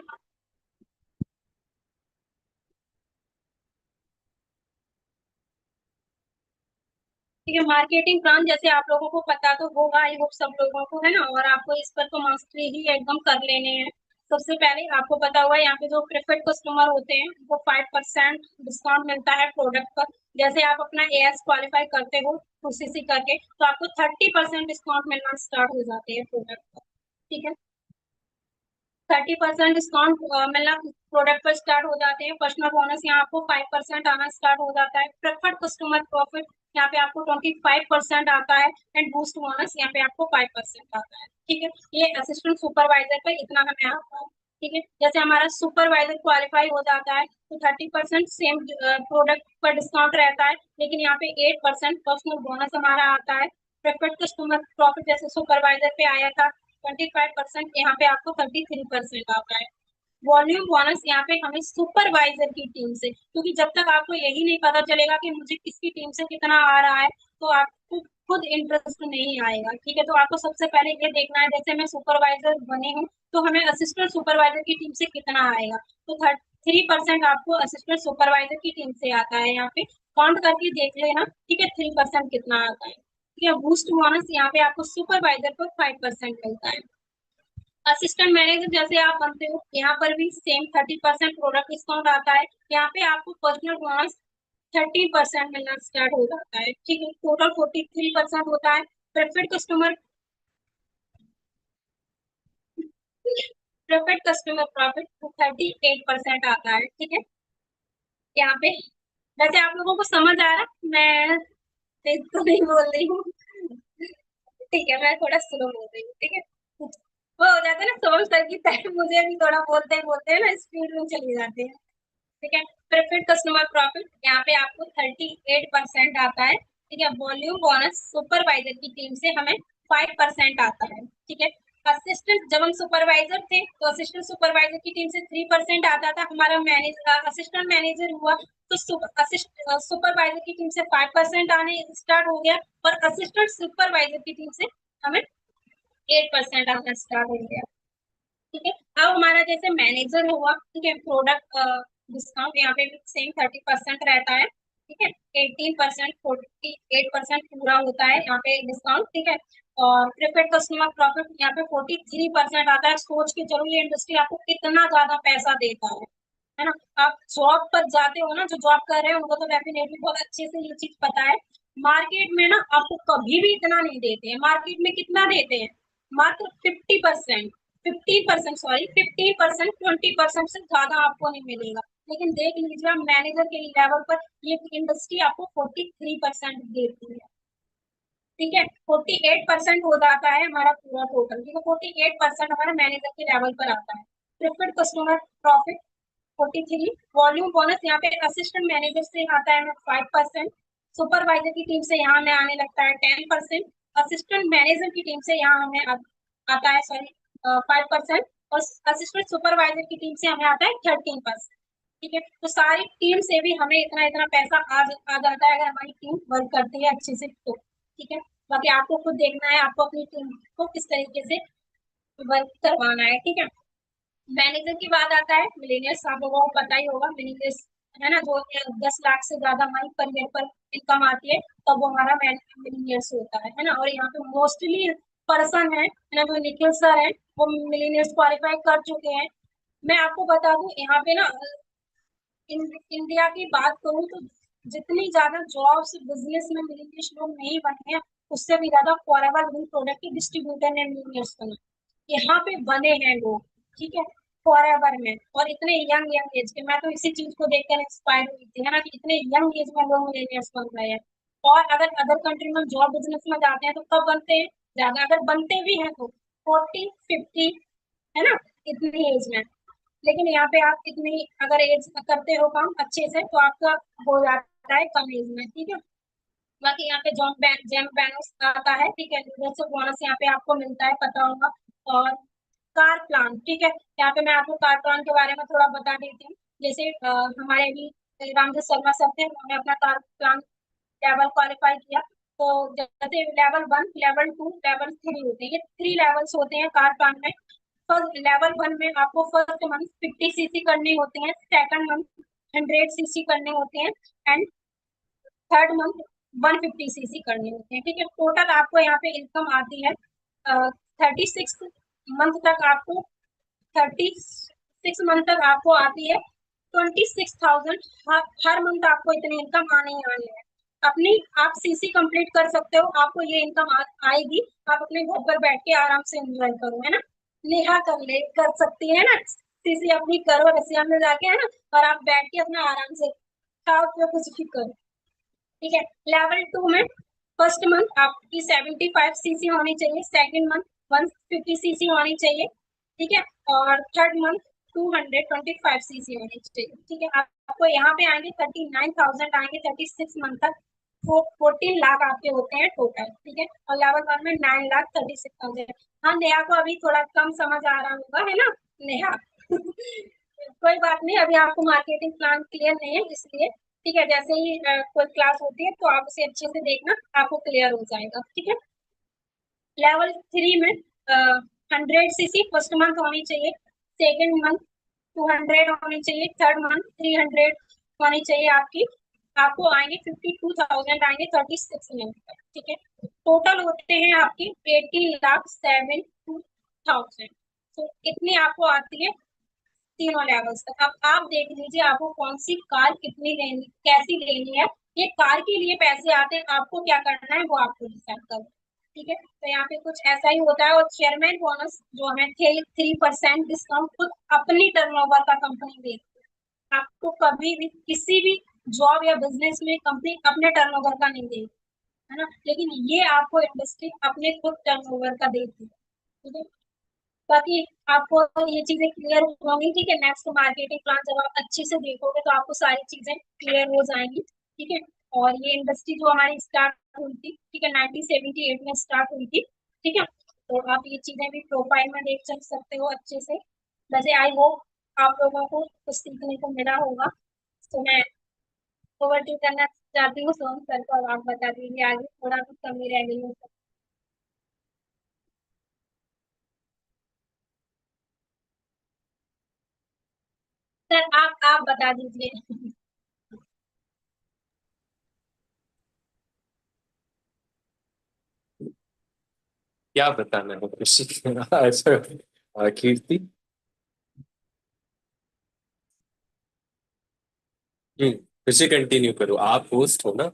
ठीक है। मार्केटिंग प्लान जैसे आप लोगों को पता तो होगा, आई होप सब लोगों को, है ना। और आपको इस पर तो मास्टरी ही एकदम कर लेने हैं। सबसे पहले आपको पता हुआ यहाँ पे जो प्रेफर्ड कस्टमर होते हैं, वो 5% डिस्काउंट मिलता है प्रोडक्ट पर। जैसे आप अपना एएस क्वालिफाई करते हो सीसी करके, तो आपको 30% डिस्काउंट मिलना स्टार्ट हो जाते हैं प्रोडक्ट पर। ठीक है। 30% डिस्काउंट मिलना प्रोडक्ट पर स्टार्ट हो जाते हैं। पर्सनल बोनस यहाँ आपको 5% आना स्टार्ट हो जाता है। प्रेफर्ड कस्टमर प्रॉफिट यहाँ पे आपको 25% आता है। एंड बूस्ट बोनस यहाँ पे आपको 5% आता है। ठीक है। ये असिस्टेंट सुपरवाइजर पे इतना हमें आता है। ठीक है। जैसे हमारा सुपरवाइजर क्वालिफाई हो जाता है, तो 30% सेम प्रोडक्ट पर डिस्काउंट रहता है, लेकिन यहाँ पे 8% पर्सनल बोनस हमारा आता है। प्रेफर्ड कस्टमर प्रॉफिट जैसे सुपरवाइजर पे आया था, 25%, यहाँ पे आपको 33% आता है। वॉल्यूम बोनस यहाँ पे हमें सुपरवाइजर की टीम से, क्योंकि जब तक आपको यही नहीं पता चलेगा कि मुझे किसकी टीम से कितना आ रहा है, तो आपको खुद इंटरेस्ट नहीं आएगा। ठीक है, तो आपको सबसे पहले ये देखना है, जैसे मैं सुपरवाइजर बनी हूँ तो हमें असिस्टेंट सुपरवाइजर की टीम से कितना आएगा। तो 3% आपको असिस्टेंट सुपरवाइजर की टीम से आता है। यहाँ पे काउंट करके देख लेना, ठीक है, 3% कितना आता है। ठीक है, बूस्ट बोनस यहाँ पे आपको सुपरवाइजर को 5% मिलता है। असिस्टेंट मैनेजर जैसे आप बनते हो, यहाँ पर भी सेम 30% प्रोडक्ट डिस्काउंट आता है। यहाँ पे आपको पर्सनल बोनस 30% मिलना स्टार्ट हो जाता है। ठीक है, टोटल 43% होता है। Preferred customer preferred customer profit 38% आता है। ठीक है, यहाँ पे वैसे आप लोगों को समझ आ रहा, मैं तेज तो नहीं बोल रही हूँ। ठीक है, मैं थोड़ा स्लो बोल रही हूँ। ठीक है, वो हो जाता है ना सोल सर की तरह, मुझे भी थोड़ा बोलते बोलते ना स्पीड में चले जाते हैं। ठीक है, प्रेफर्ड कस्टमर प्रॉफिट यहाँ पे आपको 38% आता है। ठीक है, वॉल्यूम बोनस सुपरवाइजर की टीम से हमें 5% आता है। ठीक है, असिस्टेंट जब हम सुपरवाइजर थे तो असिस्टेंट सुपरवाइजर की टीम से 3% आता था। हमारा मैनेजर असिस्टेंट मैनेजर हुआ तो सुपरवाइजर की टीम से 5% आने स्टार्ट हो गया, और असिस्टेंट सुपरवाइजर की टीम से हमें 8% आना स्टार्ट हो गया। ठीक है, अब हमारा जैसे मैनेजर हुआ, ठीक है, प्रोडक्ट डिस्काउंट यहाँ पे भी सेम 30% रहता है। ठीक है, 18% 48% पूरा होता है यहाँ पे डिस्काउंट। ठीक है, और प्रीपेड कस्टमर प्रॉफिट यहाँ पे 43% आता है। सोच के चलो ये इंडस्ट्री आपको कितना ज्यादा पैसा देता है ना। आप जॉब पर जाते हो ना, जो जॉब कर रहे हैं उनको तो डेफिनेटली बहुत अच्छे से ये चीज पता है। मार्केट में ना आपको कभी भी इतना नहीं देते हैं। मार्केट में कितना देते हैं, मात्र 50%, 15%, सॉरी 15%, 20% से ज्यादा आपको नहीं मिलेगा। लेकिन देख लीजिए आप मैनेजर के लेवल पर ये इंडस्ट्री आपको 43% देती है। ठीक है, 48% हो जाता है हमारा पूरा टोटल। ठीक है, 48% हमारा मैनेजर के लेवल पर आता है। Preferred customer profit 43। Volume bonus यहाँ पे असिस्टेंट मैनेजर से आता है 5%। सुपरवाइजर की टीम से यहाँ हमें आने लगता है 10%। असिस्टेंट मैनेजर की टीम से यहाँ हमें आता है, सॉरी, 5%। और असिस्टेंट सुपरवाइजर की टीम से हमें आता है 13%। ठीक है, तो सारी टीम से भी हमें इतना इतना पैसा आ जाता है अगर हमारी टीम वर्क करती है अच्छे से तो। ठीक है, बाकी आपको खुद देखना है आपको अपनी टीम को किस तरीके से वर्क करवाना है। ठीक है, मैनेजर की बात आता है मिलीनियर्स, आप लोगों को पता ही होगा मिलीनियर्स है ना, जो 10 लाख से ज्यादा हमारी पर ईयर पर इनकम आती है, तब वो हमारा मिलीनियर्स होता है ना। और यहाँ पे मोस्टली पर्सन है ना, जो निखिल सर है वो मिलीनियर्स क्वालिफाई कर चुके हैं। मैं आपको बता दूं यहाँ पे ना इंडिया की बात करूं तो जितनी ज्यादा जॉब्स बिजनेस में मिलीनियर्स लोग नहीं बने हैं, उससे भी ज्यादा फॉरएवर विल प्रोडक्ट के डिस्ट्रीब्यूटर ने मिलीनियर्स बने, यहाँ पे बने हैं लोग। ठीक है, फॉरएवर में, और इतने यंग यंग एज के, मैं तो इसी चीज को देखकर इंस्पायर हुई थी है ना, कि इतने यंग एज में लोग मिलीनियर्स बन रहे हैं। और अगर अदर कंट्री में जॉब बिजनेस में जाते हैं तो कब बनते हैं, ज्यादा अगर बनते भी हैं तो 40-50 है ना, इतनी एज में। लेकिन यहाँ पे आप इतनी अगर एज करते हो काम अच्छे से तो आपका हो जाता है कम एज में। ठीक है, बाकी यहाँ पे जॉब बैनर्स आता है। ठीक है, लीडरशिप बोनस यहाँ पे आपको मिलता है, पता होगा। और कार प्लान, ठीक है, यहाँ पे मैं आपको कार प्लान के बारे में थोड़ा बता देती हूँ। जैसे हमारे अभी रामदेव शर्मा सर थे, उन्होंने अपना कार प्लान लेवल क्वालिफाई किया। तो जैसे लेवल 1, लेवल 2, लेवल 3 होते हैं, ये 3 लेवल्स होते हैं कार प्लान में। फर्स्ट लेवल 1 में आपको फर्स्ट मंथ 50 सीसी करने होते हैं, सेकंड मंथ 100 सीसी करने होते हैं, एंड थर्ड मंथ 150 सीसी करने होते हैं। ठीक है, टोटल आपको यहाँ पे इनकम आती है 36 मंथ तक आपको 36 मंथ तक आपको आती है 26,000। हर मंथ आपको इतनी इनकम आने ही आनी है। अपनी आप सीसी कंप्लीट कर सकते हो, आपको ये इनकम आएगी। आप अपने घर पर बैठ के आराम से एंजॉय करो है ना, नेहा कर सकती है ना, सीसी अपनी करो रसिया में जाके है ना, और आप बैठ के अपना आराम से खाओ पियो कुछ भी करो। ठीक है, लेवल 2 में फर्स्ट मंथ आपकी 75 सीसी होनी चाहिए, सेकंड मंथ 150 सीसी होनी चाहिए। ठीक है, और थर्ड मंथ 225 सीसी होनी चाहिए। ठीक है, आपको यहाँ पे आएंगे 39,000 आएंगे 36 मंथ तक। वो 14 लाख आपके होते हैं टोटल, ठीक है। और लेवल 1 में 9,36,000। हाँ, नेहा को अभी थोड़ा कम समझ आ रहा होगा, है ना नेहा? कोई बात नहीं, अभी आपको मार्केटिंग प्लान क्लियर नहीं है इसलिए, ठीक है। जैसे ही कोई क्लास होती है तो आप उसे अच्छे से देखना, आपको क्लियर हो जाएगा, ठीक है। लेवल 3 में 100 सीसी फर्स्ट मंथ होनी चाहिए, सेकेंड मंथ 200 होनी चाहिए, थर्ड मंथ 300 होनी चाहिए आपकी। आपको आएंगे 52,000 आएंगे 36 मंथ तक, ठीक है। टोटल होते हैं आपकी 80,72,000। तो कितनी आपको आती है तीनों लेवल्स तक। अब आप देख लीजिए आपको कौन सी कार कितनी लेनी, कैसी लेनी है। ये कार के लिए पैसे आते हैं, आपको क्या करना है वो आपको डिसाइड करना है, ठीक है। तो यहाँ पे कुछ ऐसा ही होता है। और चेयरमैन बोनस जो हमें थे 3% डिस्काउंट खुद अपनी टर्नओवर का कंपनी देती है। आपको कभी भी किसी भी जॉब या बिजनेस में कंपनी अपने टर्नओवर का नहीं देगी, है ना। लेकिन ये आपको इंडस्ट्री अपने खुद टर्नओवर का देती है, ठीक है। बाकी आपको ये चीजें क्लियर होंगी, ठीक है। नेक्स्ट मार्केटिंग प्लान जब आप अच्छे से देखोगे तो आपको सारी चीजें क्लियर हो जाएंगी, ठीक है। और ये इंडस्ट्री जो हमारी स्टार्ट हुई थी, ठीक है, 1978 में स्टार्ट हुई थी, ठीक है। तो आप ये चीजें भी प्रोफाइल में देख चल सकते हो अच्छे से। वैसे आई होप आप लोगों को कुछ सीखने को मिला होगा। तो मैं ओवरव्यू करना चाहती हूँ सोहन सर को, अब आप बता दीजिए आगे थोड़ा कुछ कमी रह गई हो तो। सर आप बता दीजिए। क्या बताना है खुशी? अच्छा, कीर्ति। खुशी कंटिन्यू करो, आप होस्ट हो ना।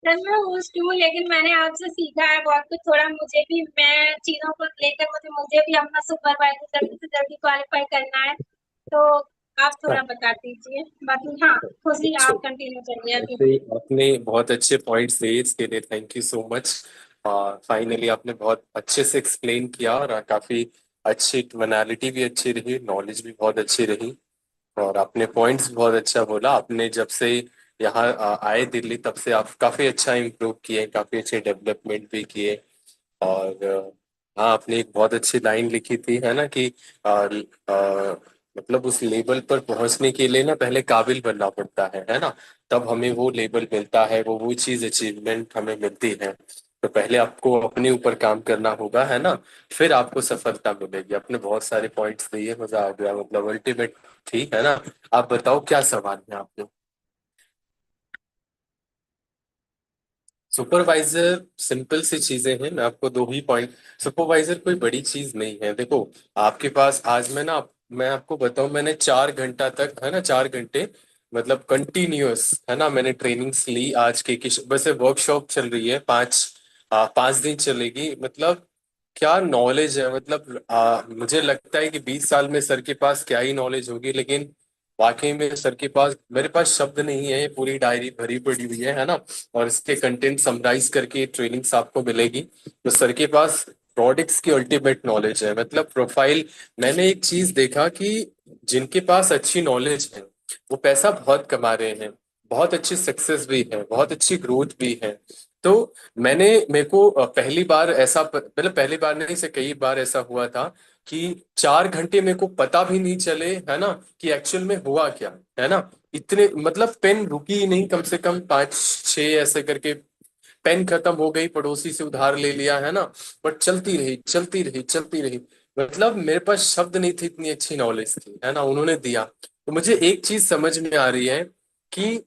सर मैं होस्ट हूँ, लेकिन मैंने आपसे सीखा है बहुत कुछ। थोड़ा मुझे भी, मैं चीजों को लेकर मुझे भी अपना सुपरवाइजर जल्दी से जल्दी क्वालिफाई करना है। तो आप हाँ, थोड़ा बता दीजिए। बाकी हाँ, खुशी अच्छा। आप कंटिन्यू करिए अभी। वैसे आपने बहुत अच्छे पॉइंट्स दिए, इसके लिए thank you so much. Finally आपने बहुत अच्छे से एक्सप्लेन किया, और काफी अच्छी टोनालिटी भी अच्छी रही, नॉलेज भी बहुत अच्छी रही, और आपने पॉइंट्स बहुत अच्छा बोला। आपने जब से यहाँ आए दिल्ली, तब से आप काफी अच्छा इम्प्रूव किए, काफी अच्छे डेवलपमेंट भी किए। और हाँ, आपने एक बहुत अच्छी लाइन लिखी थी, है ना, कि मतलब उस लेवल पर पहुंचने के लिए ना पहले काबिल बनना पड़ता है ना। तब हमें वो लेवल मिलता है, वो चीज अचीवमेंट हमें मिलती है। तो पहले आपको अपने ऊपर काम करना होगा, है ना, फिर आपको सफलता मिलेगी। आपने बहुत सारे पॉइंट्स दिए, मजा आ गया, मतलब अल्टीमेट थी, है ना। आप बताओ क्या सवाल है आपके? सुपरवाइजर सिंपल सी चीजें हैं, मैं आपको दो ही पॉइंट। सुपरवाइजर कोई बड़ी चीज नहीं है, देखो। आपके पास आज मैं आपको बताऊं, मैंने 4 घंटा तक, है ना, 4 घंटे, मतलब कंटिन्यूअस, है ना, मैंने ट्रेनिंग्स ली आज के की। वैसे वर्कशॉप चल रही है, 5 दिन चलेगी। मतलब क्या नॉलेज है, मतलब मुझे लगता है कि 20 साल में सर के पास क्या ही नॉलेज होगी, लेकिन वाकई में सर के पास, मेरे पास शब्द नहीं है, ये पूरी डायरी भरी पड़ी हुई है ना। और इसके कंटेंट समराइज करके ट्रेनिंग्स आपको मिलेगी। तो सर के पास प्रोडक्ट्स की अल्टीमेट नॉलेज है, मतलब प्रोफाइल। मैंने एक चीज देखा कि जिनके पास अच्छी नॉलेज है वो पैसा बहुत कमा रहे हैं, बहुत अच्छी सक्सेस भी है, बहुत अच्छी ग्रोथ भी है। तो मेरे को पहली बार ऐसा, मतलब पहली बार नहीं से कई बार ऐसा हुआ था कि 4 घंटे मेरे को पता भी नहीं चले, है ना, कि एक्चुअल में हुआ क्या, है ना। इतने, मतलब पेन रुकी ही नहीं, कम से कम 5-6 ऐसे करके पेन खत्म हो गई, पड़ोसी से उधार ले लिया, है ना। बट चलती रही, चलती रही, चलती रही। मतलब मेरे पास शब्द नहीं थी, इतनी अच्छी नॉलेज थी, है ना, उन्होंने दिया। तो मुझे एक चीज समझ में आ रही है कि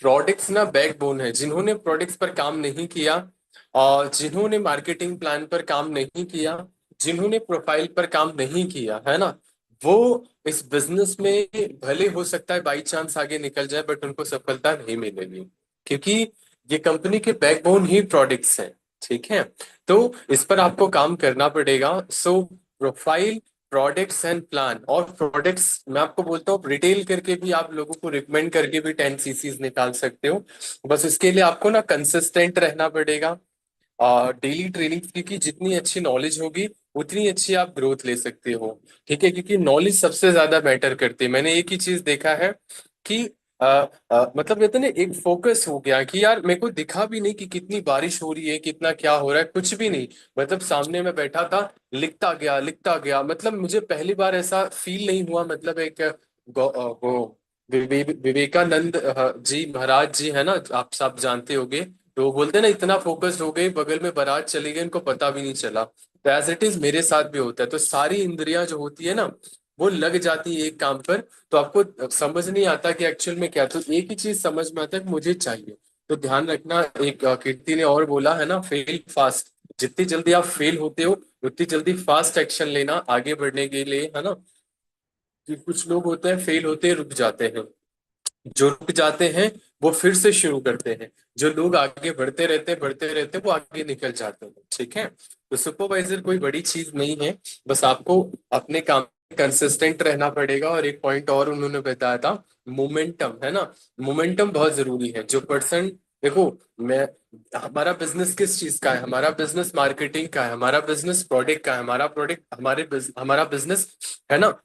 प्रोडक्ट्स ना बैकबोन है। जिन्होंने प्रोडक्ट्स पर काम नहीं किया, और जिन्होंने मार्केटिंग प्लान पर काम नहीं किया, जिन्होंने प्रोफाइल पर काम नहीं किया, है ना, वो इस बिजनेस में भले हो सकता है बाई चांस आगे निकल जाए, बट उनको सफलता नहीं मिलेगी, क्योंकि ये कंपनी के बैकबोन ही प्रोडक्ट्स हैं। ठीक है, तो इस पर आपको काम करना पड़ेगा। सो प्रोफाइल, प्रोडक्ट्स एंड प्लान। और प्रोडक्ट्स मैं आपको बोलता हूँ, रिटेल करके भी आप लोगों को रिकमेंड करके भी 10 सीसीज निकाल सकते हो। बस इसके लिए आपको ना कंसिस्टेंट रहना पड़ेगा, और डेली ट्रेनिंग, क्योंकि जितनी अच्छी नॉलेज होगी उतनी अच्छी आप ग्रोथ ले सकते हो। ठीक है, क्योंकि नॉलेज सबसे ज्यादा मैटर करती है। मैंने एक ही चीज देखा है कि मतलब कहते हैं ना, एक फोकस हो गया कि यार मेरे को दिखा भी नहीं कि कितनी बारिश हो रही है, कितना क्या हो रहा है, कुछ भी नहीं। मतलब सामने में बैठा था, लिखता गया लिखता गया। मतलब मुझे पहली बार ऐसा फील नहीं हुआ। मतलब एक वो विवेकानंद जी महाराज जी है ना, आप सब जानते होंगे। तो वो बोलते हैं ना, इतना फोकस्ड हो गए, बगल में बारात चली गई, इनको पता भी नहीं चला। तो एज इट इज मेरे साथ भी होता है। तो सारी इंद्रियां जो होती है ना, वो लग जाती है एक काम पर। तो आपको समझ नहीं आता कि एक्चुअल में क्या। तो एक ही चीज समझ में आता है कि मुझे चाहिए। तो ध्यान रखना। एक कीर्ति ने और बोला है ना, फेल फास्ट। जितनी जल्दी आप फेल होते हो, उतनी जल्दी फास्ट एक्शन लेना आगे बढ़ने के लिए, है ना। कि कुछ लोग होते हैं, फेल होते रुक जाते हैं। जो रुक जाते हैं वो फिर से शुरू करते हैं। जो लोग आगे बढ़ते रहते वो आगे निकल जाते हैं। ठीक है। तो सुपरवाइजर कोई बड़ी चीज नहीं है। बस आपको अपने काम में कंसिस्टेंट रहना पड़ेगा। और एक पॉइंट और उन्होंने बताया था, मोमेंटम, है ना। मोमेंटम बहुत जरूरी है। जो पर्सन, देखो, मैं, हमारा बिजनेस किस चीज का है? हमारा बिजनेस मार्केटिंग का है, हमारा बिजनेस प्रोडक्ट का है, हमारा प्रोडक्ट हमारा बिजनेस, है ना,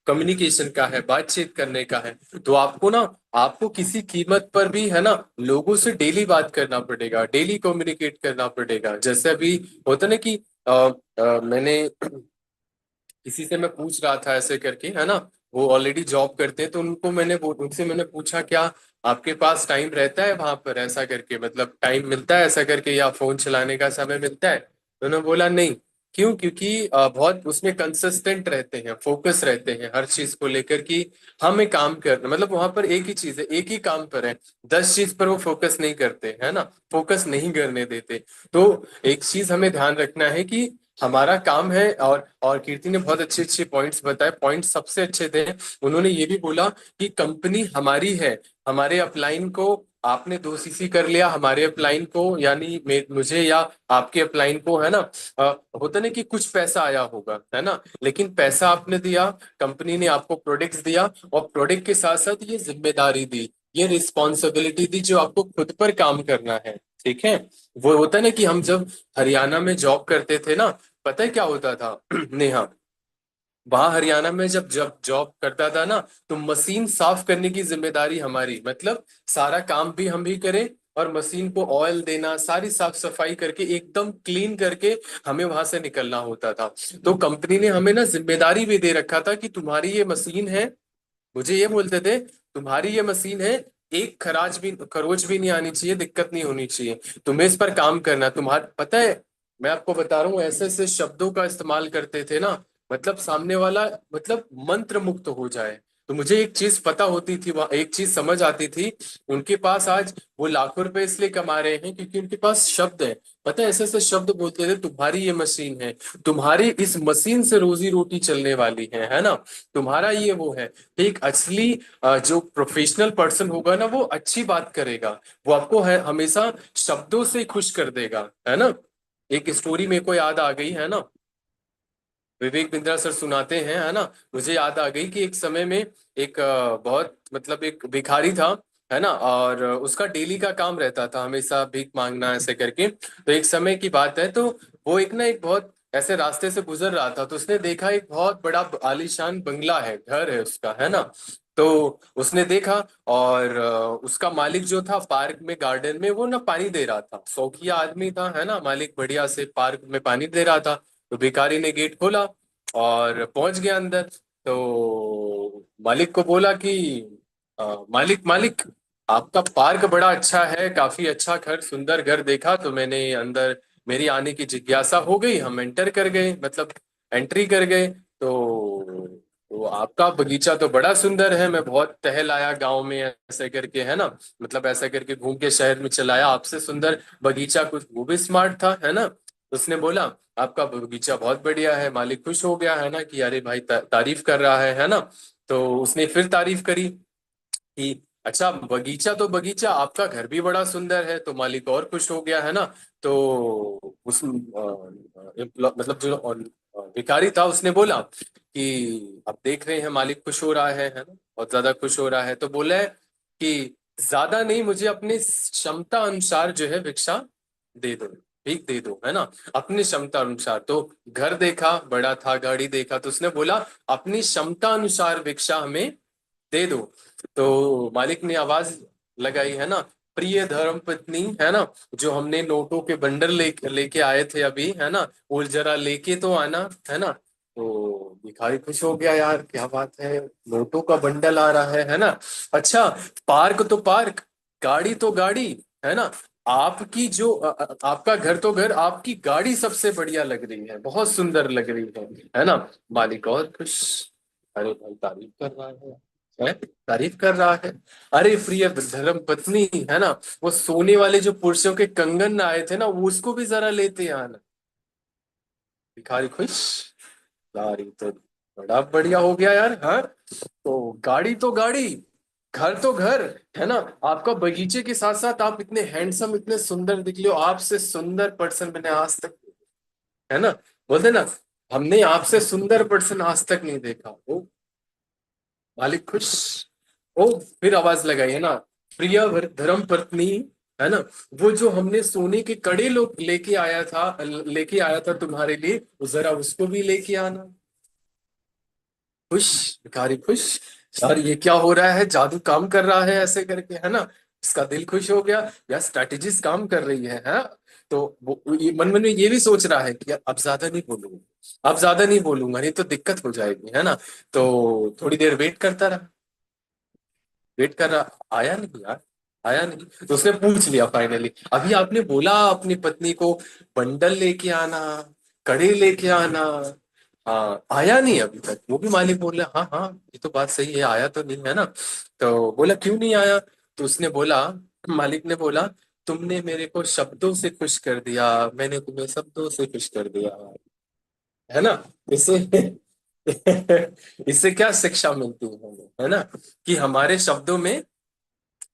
कम्युनिकेशन का है, बातचीत करने का है। तो आपको ना, आपको किसी कीमत पर भी, है ना, लोगों से डेली बात करना पड़ेगा, डेली कम्युनिकेट करना पड़ेगा। जैसे अभी होता ना कि मैंने किसी से मैं पूछ रहा था ऐसे करके, है ना, वो ऑलरेडी जॉब करते हैं। तो उनसे मैंने पूछा, क्या आपके पास टाइम रहता है वहां पर, ऐसा करके, मतलब टाइम मिलता है ऐसा करके, या फोन चलाने का समय मिलता है? तो उन्होंने बोला नहीं। क्यों? क्योंकि बहुत उसमें कंसिस्टेंट रहते हैं, फोकस रहते हैं हर चीज को लेकर कि हमें काम करना, मतलब वहां पर एक ही चीज है, एक ही काम पर है। 10 चीज पर वो फोकस नहीं करते, है ना, फोकस नहीं करने देते। तो एक चीज हमें ध्यान रखना है कि हमारा काम है। और कीर्ति ने बहुत अच्छे अच्छे पॉइंट्स बताए, पॉइंट्स सबसे अच्छे थे। उन्होंने ये भी बोला कि कंपनी हमारी है। हमारे अपलाइन को आपने 2 सीसी कर लिया, हमारे अपलाइन को, यानी मुझे या आपके अपलाइन को, है ना। होता ना कि कुछ पैसा आया होगा, है ना, लेकिन पैसा आपने दिया, कंपनी ने आपको प्रोडक्ट्स दिया, और प्रोडक्ट के साथ साथ ये जिम्मेदारी दी, ये रिस्पॉन्सिबिलिटी दी, जो आपको खुद पर काम करना है। ठीक है। वो होता है ना कि हम जब हरियाणा में जॉब करते थे ना, पता है क्या होता था नेहा? वहां हरियाणा में जब जब जॉब करता था ना, तो मशीन साफ करने की जिम्मेदारी हमारी, मतलब सारा काम भी हम ही करें, और मशीन को ऑयल देना, सारी साफ सफाई करके एकदम क्लीन करके हमें वहां से निकलना होता था। तो कंपनी ने हमें ना जिम्मेदारी भी दे रखा था कि तुम्हारी ये मशीन है। मुझे ये बोलते थे, तुम्हारी ये मशीन है, एक खरोच भी नहीं आनी चाहिए, दिक्कत नहीं होनी चाहिए, तुम्हें इस पर काम करना। तुम्हारा पता है, मैं आपको बता रहा हूँ, ऐसे ऐसे शब्दों का इस्तेमाल करते थे ना, मतलब सामने वाला, मतलब मंत्र मुक्त हो जाए। तो मुझे एक चीज पता होती थी, वहां एक चीज समझ आती थी। उनके पास आज वो लाखों रुपए इसलिए कमा रहे हैं क्योंकि उनके पास शब्द है। पता है, ऐसे ऐसे शब्द बोलते थे, तुम्हारी ये मशीन है, तुम्हारी इस मशीन से रोजी रोटी चलने वाली है ना, तुम्हारा ये वो है। एक असली जो प्रोफेशनल पर्सन होगा ना, वो अच्छी बात करेगा। वो आपको है हमेशा शब्दों से खुश कर देगा, है ना। एक स्टोरी मेरे को याद आ गई, है ना, विवेक बिंद्रा सर सुनाते हैं, है ना। मुझे याद आ गई कि एक समय में एक बहुत, मतलब एक भिखारी था, है ना, और उसका डेली का काम रहता था हमेशा भीख मांगना ऐसे करके। तो एक समय की बात है, तो वो एक बहुत ऐसे रास्ते से गुजर रहा था। तो उसने देखा एक बहुत बड़ा आलीशान बंगला है, घर है उसका, है ना। तो उसने देखा, और उसका मालिक जो था, पार्क में, गार्डन में वो ना पानी दे रहा था, शौकिया आदमी था, है ना, मालिक बढ़िया से पार्क में पानी दे रहा था। तो भिखारी ने गेट खोला और पहुंच गया अंदर। तो मालिक को बोला कि मालिक मालिक, आपका पार्क बड़ा अच्छा है, काफी अच्छा घर, सुंदर घर देखा तो मैंने अंदर, मेरी आने की जिज्ञासा हो गई, हम एंटर कर गए, मतलब एंट्री कर गए। तो आपका बगीचा तो बड़ा सुंदर है, मैं बहुत टहल आया गांव में ऐसे करके, है ना, मतलब ऐसा करके घूम के शहर में चलाया, आपसे सुंदर बगीचा कुछ, वो भी स्मार्ट था, है ना। उसने बोला, आपका बगीचा बहुत बढ़िया है। मालिक खुश हो गया, है ना, कि अरे भाई तारीफ कर रहा है ना। तो उसने फिर तारीफ करी कि अच्छा, बगीचा तो बगीचा, आपका घर भी बड़ा सुंदर है। तो मालिक और खुश हो गया, है ना। तो उस मतलब जो भिखारी था, उसने बोला कि अब देख रहे हैं मालिक खुश हो रहा है ना, बहुत ज्यादा खुश हो रहा है। तो बोला है कि ज्यादा नहीं, मुझे अपनी क्षमता अनुसार जो है भिक्षा दे दो, भीख दे दो, है ना, अपनी क्षमता अनुसार। तो घर देखा बड़ा था, गाड़ी देखा, तो उसने बोला अपनी क्षमता अनुसार भिक्षा हमें दे दो। तो मालिक ने आवाज लगाई, है ना, प्रिय धर्म पत्नी, है ना, जो हमने नोटों के बंडल लेके आए थे अभी, है ना, वो जरा लेके तो आना, है ना। तो भिखारी खुश हो गया, यार क्या बात है, नोटों का बंडल आ रहा है ना। अच्छा, पार्क तो पार्क, गाड़ी तो गाड़ी, है ना, आपकी जो आपका घर तो घर, आपकी गाड़ी सबसे बढ़िया लग रही है, बहुत सुंदर लग रही है ना। मालिक और खुश। अरे भाई तारीफ कर रहा है, तारीफ कर रहा है। अरे प्रिय धर्म पत्नी, है ना, वो सोने वाले जो पुरुषों के कंगन आए थे ना, वो उसको भी जरा लेते आना। भिखारी खुश। यार ये तो बड़ा बढ़िया हो गया यार। हाँ, तो गाड़ी तो गाड़ी, घर तो घर, है ना, आपका बगीचे के साथ साथ आप इतने हैंडसम, इतने सुंदर निकले हो, आपसे सुंदर पर्सन मैंने आज तक, है ना, बोलते ना, हमने आपसे सुंदर पर्सन आज तक नहीं देखा। ओ मालिक खुश। ओ फिर आवाज लगाई, है ना, प्रिय धर्म पत्नी, है ना, वो जो हमने सोने के कड़े लोग लेके आया था तुम्हारे लिए, वो जरा उसको भी लेके आना। खुश, भिखारी खुश। यार ये क्या हो रहा है, जादू काम कर रहा है ऐसे करके, है ना। इसका दिल खुश हो गया, यार स्ट्रैटेजीज काम कर रही है। तो वो ये मन मन में ये भी सोच रहा है कि यार अब ज्यादा नहीं बोलूंगा, अब ज्यादा नहीं बोलूंगा, नहीं तो दिक्कत हो जाएगी, है ना। तो थोड़ी देर वेट करता रहा, वेट कर रहा, आया नहीं यार, आया नहीं। तो उसने पूछ लिया फाइनली, अभी आपने बोला अपनी पत्नी को बंडल लेके आना, कड़े लेके आना, हाँ आया नहीं अभी तक। वो भी मालिक बोल रहा, हाँ हाँ ये तो बात सही है, आया तो नहीं, है ना। तो बोला क्यों नहीं आया। तो उसने बोला, मालिक ने बोला, तुमने मेरे को शब्दों से खुश कर दिया, मैंने तुम्हें शब्दों से खुश कर दिया, है ना। इससे इससे क्या शिक्षा मिलती है हमें, है ना, कि हमारे शब्दों में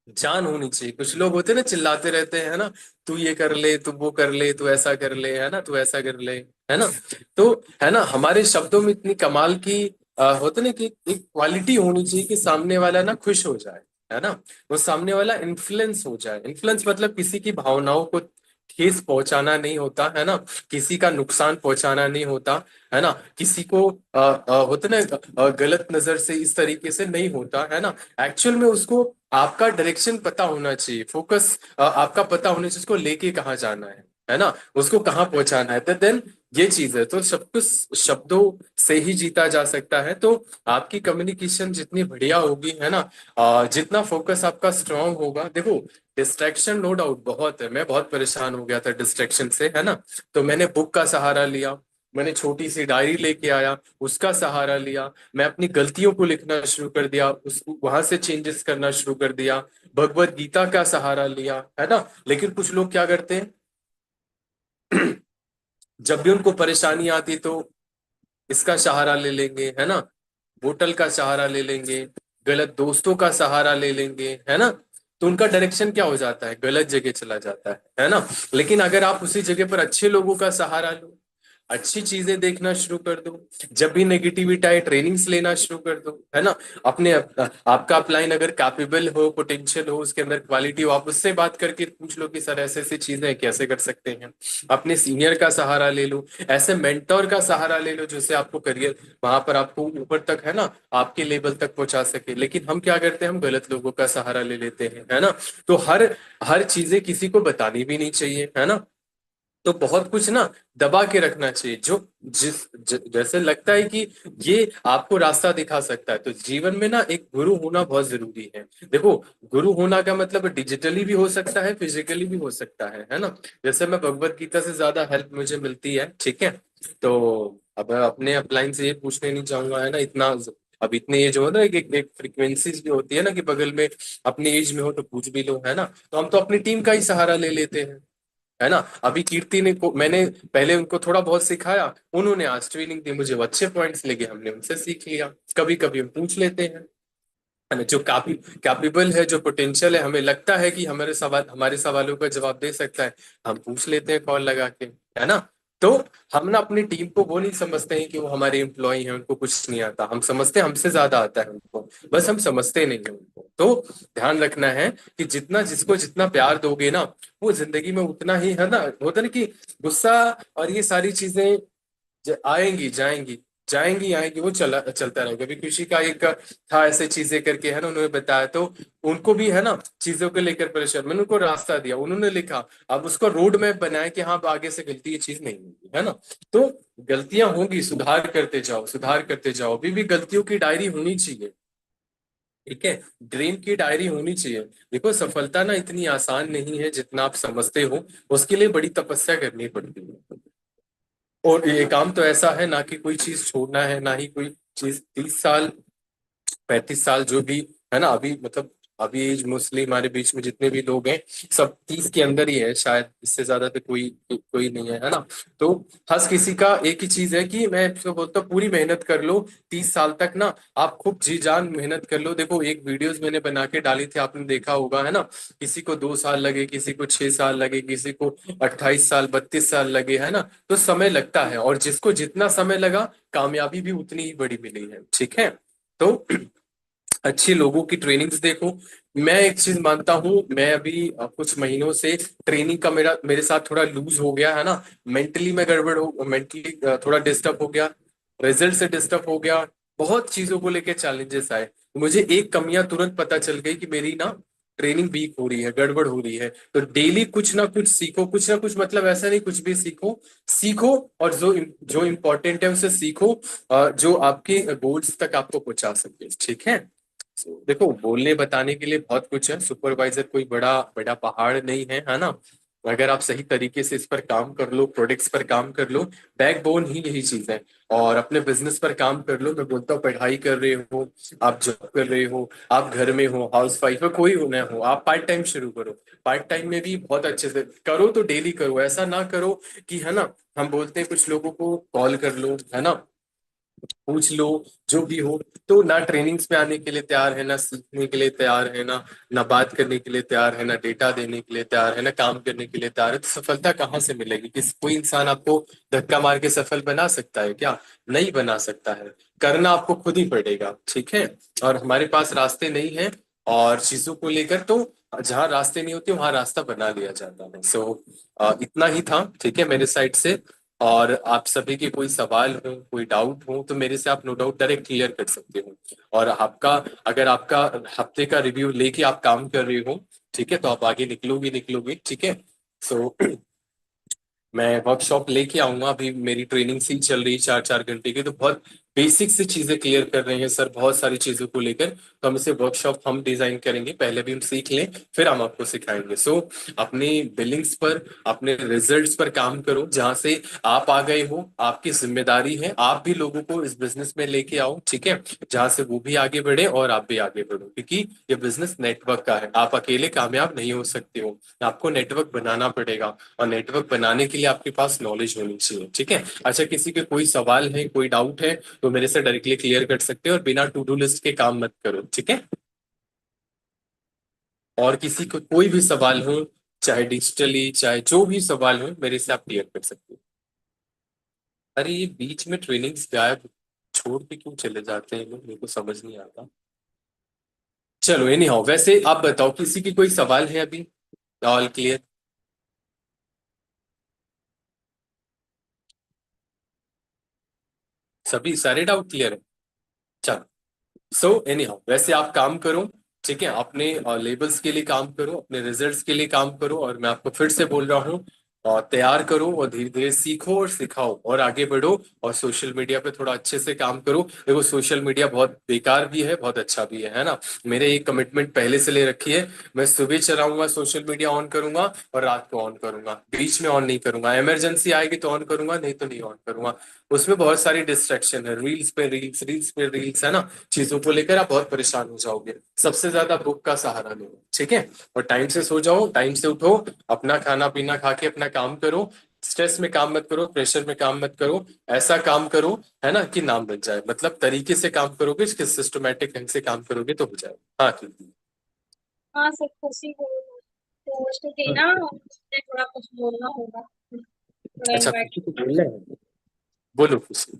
जान होनी चाहिए। कुछ लोग होते हैं ना, चिल्लाते रहते हैं, है ना, तू ये कर ले, तू वो कर ले, तू ऐसा कर ले, है ना, तू ऐसा कर ले, है ना। तो है ना, हमारे शब्दों में इतनी कमाल की होते ना कि एक क्वालिटी होनी चाहिए कि सामने वाला ना खुश हो जाए, है ना, वो सामने वाला इन्फ्लुएंस हो जाए। इन्फ्लुएंस मतलब किसी की भावनाओं को ठेस पहुंचाना नहीं होता, है ना, किसी का नुकसान पहुंचाना नहीं होता, है ना, किसी को होता ना गलत नजर से इस तरीके से नहीं होता, है ना। एक्चुअल में उसको आपका डायरेक्शन पता होना चाहिए, फोकस आपका पता होना चाहिए, उसको लेके कहाँ जाना है ना, उसको कहाँ पहुंचाना है। तो देन ये चीज है, तो सब कुछ शब्दों से ही जीता जा सकता है। तो आपकी कम्युनिकेशन जितनी बढ़िया होगी, है ना, जितना फोकस आपका स्ट्रांग होगा। देखो डिस्ट्रैक्शन नो डाउट बहुत है, मैं बहुत परेशान हो गया था डिस्ट्रैक्शन से, है ना। तो मैंने बुक का सहारा लिया, मैंने छोटी सी डायरी लेके आया, उसका सहारा लिया, मैं अपनी गलतियों को लिखना शुरू कर दिया, उस वहां से चेंजेस करना शुरू कर दिया, भगवत गीता का सहारा लिया, है ना। लेकिन कुछ लोग क्या करते हैं, जब भी उनको परेशानी आती तो इसका सहारा ले लेंगे, है ना, बोतल का सहारा ले लेंगे, गलत दोस्तों का सहारा ले लेंगे, है ना। तो उनका डायरेक्शन क्या हो जाता है, गलत जगह चला जाता है ना। लेकिन अगर आप उसी जगह पर अच्छे लोगों का सहारा लो, अच्छी चीजें देखना शुरू कर दो, जब भी नेगेटिविटी आए ट्रेनिंग्स लेना शुरू कर दो, है ना। अपने आपका अपलाइन अगर कैपेबल हो, पोटेंशियल हो, उसके अंदर क्वालिटी हो, आप उससे बात करके पूछ लो कि सर ऐसे ऐसी चीजें कैसे कर सकते हैं। अपने सीनियर का सहारा ले लो, ऐसे मेंटोर का सहारा ले लो जिससे आपको करियर वहां पर आपको ऊपर तक, है ना, आपके लेवल तक पहुंचा सके। लेकिन हम क्या करते हैं, हम गलत लोगों का सहारा ले लेते हैं, है ना। तो हर हर चीजें किसी को बतानी भी नहीं चाहिए, है ना। तो बहुत कुछ ना दबा के रखना चाहिए, जो जैसे लगता है कि ये आपको रास्ता दिखा सकता है। तो जीवन में ना एक गुरु होना बहुत जरूरी है। देखो गुरु होना का मतलब डिजिटली भी हो सकता है, फिजिकली भी हो सकता है ना। जैसे मैं भगवत गीता से ज्यादा हेल्प मुझे मिलती है, ठीक है। तो अब मैं अपने अपलाइन से ये पूछने नहीं चाहूंगा, है ना, इतना अब इतनी एज हो ना, एक फ्रीक्वेंसीज भी होती है ना कि बगल में अपनी एज में हो तो पूछ भी लो, है ना। तो हम तो अपनी टीम का ही सहारा ले लेते हैं, है ना। अभी कीर्ति ने को मैंने पहले उनको थोड़ा बहुत सिखाया, उन्होंने आज ट्रेनिंग दी मुझे, वो अच्छे पॉइंट्स लगे, हमने उनसे सीख लिया। कभी कभी हम पूछ लेते हैं, है ना, जो कैपेबल है, जो पोटेंशियल है, हमें लगता है कि हमारे सवालों का जवाब दे सकता है, हम पूछ लेते हैं कॉल लगा के, है ना। तो हम ना अपनी टीम को वो नहीं समझते हैं कि वो हमारे एम्प्लॉय हैं, उनको कुछ नहीं आता, हम समझते हैं हमसे ज्यादा आता है उनको, बस हम समझते नहीं है उनको। तो ध्यान रखना है कि जितना जिसको जितना प्यार दोगे ना, वो जिंदगी में उतना ही, है ना, होता ना कि गुस्सा और ये सारी चीजें आएंगी जाएंगी, जाएंगी आएंगी, वो चलता रहेगा। अभी खुशी का एक था ऐसे चीजें करके, है ना, उन्होंने बताया, तो उनको भी है ना चीजों को लेकर परेशान, मैंने उनको रास्ता दिया, उन्होंने लिखा, अब उसका रोड मैप बनाया कि हाँ अब आगे से गलती ये चीज नहीं होगी, है ना। तो गलतियां होंगी, सुधार करते जाओ, सुधार करते जाओ, अभी भी गलतियों की डायरी होनी चाहिए, ठीक है। ड्रीम की डायरी होनी चाहिए। देखो सफलता ना इतनी आसान नहीं है जितना आप समझते हो, उसके लिए बड़ी तपस्या करनी पड़ती है। और ये काम तो ऐसा है ना कि कोई चीज छोड़ना है, ना ही कोई चीज 30 साल 35 साल जो भी, है ना, अभी मतलब अभी एज मोस्टली हमारे बीच में जितने भी लोग हैं सब 30 के अंदर ही है शायद, इससे ज्यादा तो कोई नहीं है ना। तो हर किसी का एक ही चीज है कि मैं तो बोलता हूँ पूरी मेहनत कर लो, 30 साल तक ना आप खूब जी जान मेहनत कर लो। देखो एक वीडियोस मैंने बना के डाली थी, आपने देखा होगा, है ना, किसी को 2 साल लगे, किसी को 6 साल लगे, किसी को 28 साल 32 साल लगे, है ना। तो समय लगता है, और जिसको जितना समय लगा कामयाबी भी उतनी ही बड़ी मिली है, ठीक है। तो अच्छे लोगों की ट्रेनिंग्स देखो। मैं एक चीज मानता हूँ, मैं अभी कुछ महीनों से ट्रेनिंग का मेरे साथ थोड़ा लूज हो गया है ना, मेंटली मैं गड़बड़ हो, मेंटली थोड़ा डिस्टर्ब हो गया, रिजल्ट से डिस्टर्ब हो गया, बहुत चीजों को लेकर चैलेंजेस आए, मुझे एक कमियां तुरंत पता चल गई कि मेरी ना ट्रेनिंग वीक हो रही है, गड़बड़ हो रही है। तो डेली कुछ ना कुछ सीखो, कुछ ना कुछ मतलब ऐसा नहीं कुछ भी सीखो, सीखो, और जो जो इम्पोर्टेंट है उसे सीखो, जो आपके गोल्स तक आपको पहुंचा सके, ठीक है। देखो बोलने बताने के लिए बहुत कुछ है, सुपरवाइजर कोई बड़ा बड़ा पहाड़ नहीं है, है ना। अगर आप सही तरीके से इस पर काम कर लो, प्रोडक्ट्स पर काम कर लो, बैकबोन ही यही चीज है। और अपने बिजनेस पर काम कर लो, मैं बोलता हूँ पढ़ाई कर रहे हो, आप जॉब कर रहे हो, आप घर में हो, हाउस वाइफ हो, कोई हो ना हो, आप पार्ट टाइम शुरू करो। पार्ट टाइम में भी बहुत अच्छे से करो, तो डेली करो, ऐसा ना करो कि, है ना, हम बोलते हैं कुछ लोगों को कॉल कर लो, है ना, पूछ लो, जो भी हो, तो ना ट्रेनिंग्स में आने के लिए तैयार है, ना सीखने के लिए तैयार है, ना बात करने के लिए तैयार है, ना डेटा देने के लिए तैयार है, ना काम करने के लिए तैयार है, तो सफलता कहाँ से मिलेगी? कोई इंसान आपको धक्का मार के सफल बना सकता है क्या? नहीं बना सकता है। करना आपको खुद ही पड़ेगा, ठीक है। और हमारे पास रास्ते नहीं है, और चीजों को लेकर तो जहाँ रास्ते नहीं होते वहां रास्ता बना लिया जाता है। सो इतना ही था, ठीक है, मेरे साइड से। और आप सभी के कोई सवाल हो, कोई डाउट हो, तो मेरे से आप नो डाउट डायरेक्ट क्लियर कर सकते हो। और आपका, अगर आपका हफ्ते का रिव्यू लेके आप काम कर रहे हो, ठीक है, तो आप आगे निकलोगे निकलोगे, ठीक है। सो मैं वर्कशॉप लेके आऊंगा, अभी मेरी ट्रेनिंग सी चल रही है 4 4 घंटे की, तो बहुत बेसिक से चीजें क्लियर कर रहे हैं सर, बहुत सारी चीजों को लेकर। तो हम इसे वर्कशॉप हम डिजाइन करेंगे, पहले भी हम सीख लें, फिर हम आपको सिखाएंगे। सो अपनी बिलिंग्स पर, अपने रिजल्ट्स पर काम करो, जहां से आप आ गए हो, आपकी जिम्मेदारी है, आप भी लोगों को इस बिजनेस में लेके आओ, ठीक है, जहां से वो भी आगे बढ़े और आप भी आगे बढ़ो, क्योंकि ये बिजनेस नेटवर्क का है, आप अकेले कामयाब नहीं हो सकते हो, आपको नेटवर्क बनाना पड़ेगा। और नेटवर्क बनाने के लिए आपके पास नॉलेज होनी चाहिए, ठीक है। अच्छा, किसी के कोई सवाल है, कोई डाउट है, तो मेरे से डायरेक्टली क्लियर कर सकते हो, और बिना टू डू लिस्ट के काम मत करो, ठीक है। और किसी को कोई भी सवाल हो, चाहे डिजिटली चाहे जो भी सवाल हो, मेरे से आप क्लियर कर सकते हो। अरे ये बीच में ट्रेनिंग्स गायब छोड़ के क्यों चले जाते हैं लोग, मेरे को समझ नहीं आता। चलो एनी हाउ, वैसे आप बताओ किसी की कोई सवाल है अभी? All clear? सभी सारे डाउट क्लियर है? चलो, सो एनी हाउ, वैसे आप काम करो, ठीक है, अपने लेबल्स के लिए काम करो, अपने रिजल्ट्स के लिए काम करो, और मैं आपको फिर से बोल रहा हूँ, और तैयार करो, और धीरे धीरे सीखो और सिखाओ और आगे बढ़ो। और सोशल मीडिया पे थोड़ा अच्छे से काम करो। देखो सोशल मीडिया बहुत बेकार भी है, बहुत अच्छा भी है ना। मेरे एक कमिटमेंट पहले से ले रखी है, मैं सुबह चलाऊंगा, सोशल मीडिया ऑन करूंगा, और रात को ऑन करूंगा, बीच में ऑन नहीं करूंगा। इमरजेंसी आएगी तो ऑन करूंगा, नहीं तो नहीं ऑन करूंगा। उसमें बहुत सारी डिस्ट्रैक्शन है, रील्स पे रील्स, रील्स पे रील्स, है ना। चीजों को लेकर आप बहुत परेशान हो जाओगे। सबसे ज्यादा बुक का सहारा लो, ठीक है। और टाइम से सो जाओ, टाइम से उठो, अपना खाना पीना खा के अपना काम करो। स्ट्रेस में काम मत करो, प्रेशर में काम मत करो, ऐसा काम करो, है ना, कि नाम बन जाए, मतलब तरीके से काम करोगे, सिस्टमेटिक ढंग से काम करोगे तो हो जाए। हाँ ठीक हाँ सर, खुशी को पोस्ट थी है। ना, मुझे थोड़ा कुछ बोलना होगा, थोड़ा अच्छा, इनवाइट। खुशी को बोलना है, बोलो खुशी।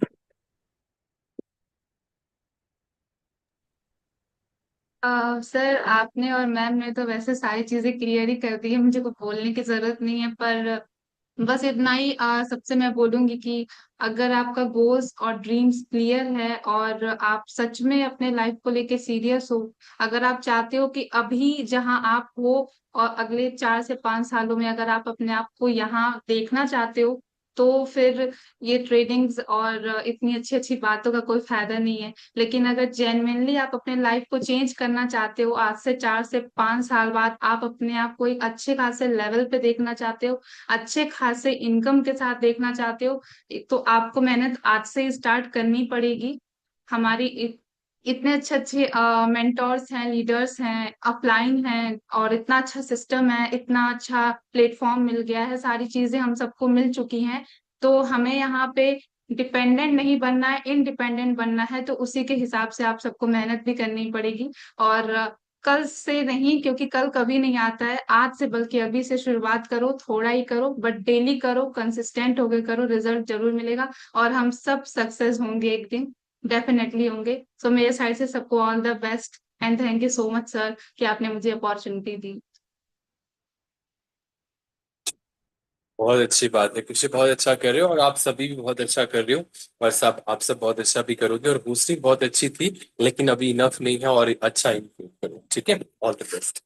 सर आपने और मैम ने तो वैसे सारी चीजें क्लियर ही कर दी है, मुझे कोई बोलने की जरूरत नहीं है। पर बस इतना ही सबसे मैं बोलूंगी कि अगर आपका गोल्स और ड्रीम्स क्लियर है और आप सच में अपने लाइफ को लेके सीरियस हो, अगर आप चाहते हो कि अभी जहां आप हो और अगले 4 से 5 सालों में अगर आप अपने आप को यहाँ देखना चाहते हो, तो फिर ये ट्रेडिंग्स और इतनी अच्छी अच्छी बातों का कोई फायदा नहीं है। लेकिन अगर जेन्युइनली आप अपने लाइफ को चेंज करना चाहते हो, आज से 4 से 5 साल बाद आप अपने आप को एक अच्छे खासे लेवल पे देखना चाहते हो, अच्छे खासे इनकम के साथ देखना चाहते हो, तो आपको मेहनत आज से ही स्टार्ट करनी पड़ेगी। हमारी इतने अच्छे अच्छे मेंटोर्स हैं, लीडर्स हैं, अपलाइन हैं, और इतना अच्छा सिस्टम है, इतना अच्छा प्लेटफॉर्म मिल गया है, सारी चीजें हम सबको मिल चुकी हैं। तो हमें यहाँ पे डिपेंडेंट नहीं बनना है, इंडिपेंडेंट बनना है, तो उसी के हिसाब से आप सबको मेहनत भी करनी पड़ेगी। और कल से नहीं, क्योंकि कल कभी नहीं आता है, आज से बल्कि अभी से शुरुआत करो, थोड़ा ही करो बट डेली करो, कंसिस्टेंट होके करो, रिजल्ट जरूर मिलेगा। और हम सब सक्सेस होंगे एक दिन, डेफिनेटली होंगे। सो मेरे साइड से सबको all the best and thank you so much sir कि आपने मुझे अपॉर्चुनिटी दी। बहुत अच्छी बात है, खुशी बहुत अच्छा कर रहे हो और आप सभी भी बहुत अच्छा कर रहे हो। और सब आप सब बहुत अच्छा भी करोगे, और हूसरी बहुत अच्छी थी, लेकिन अभी इनफ नहीं है, और अच्छा इम्प्रूव करो, ठीक है। All the best.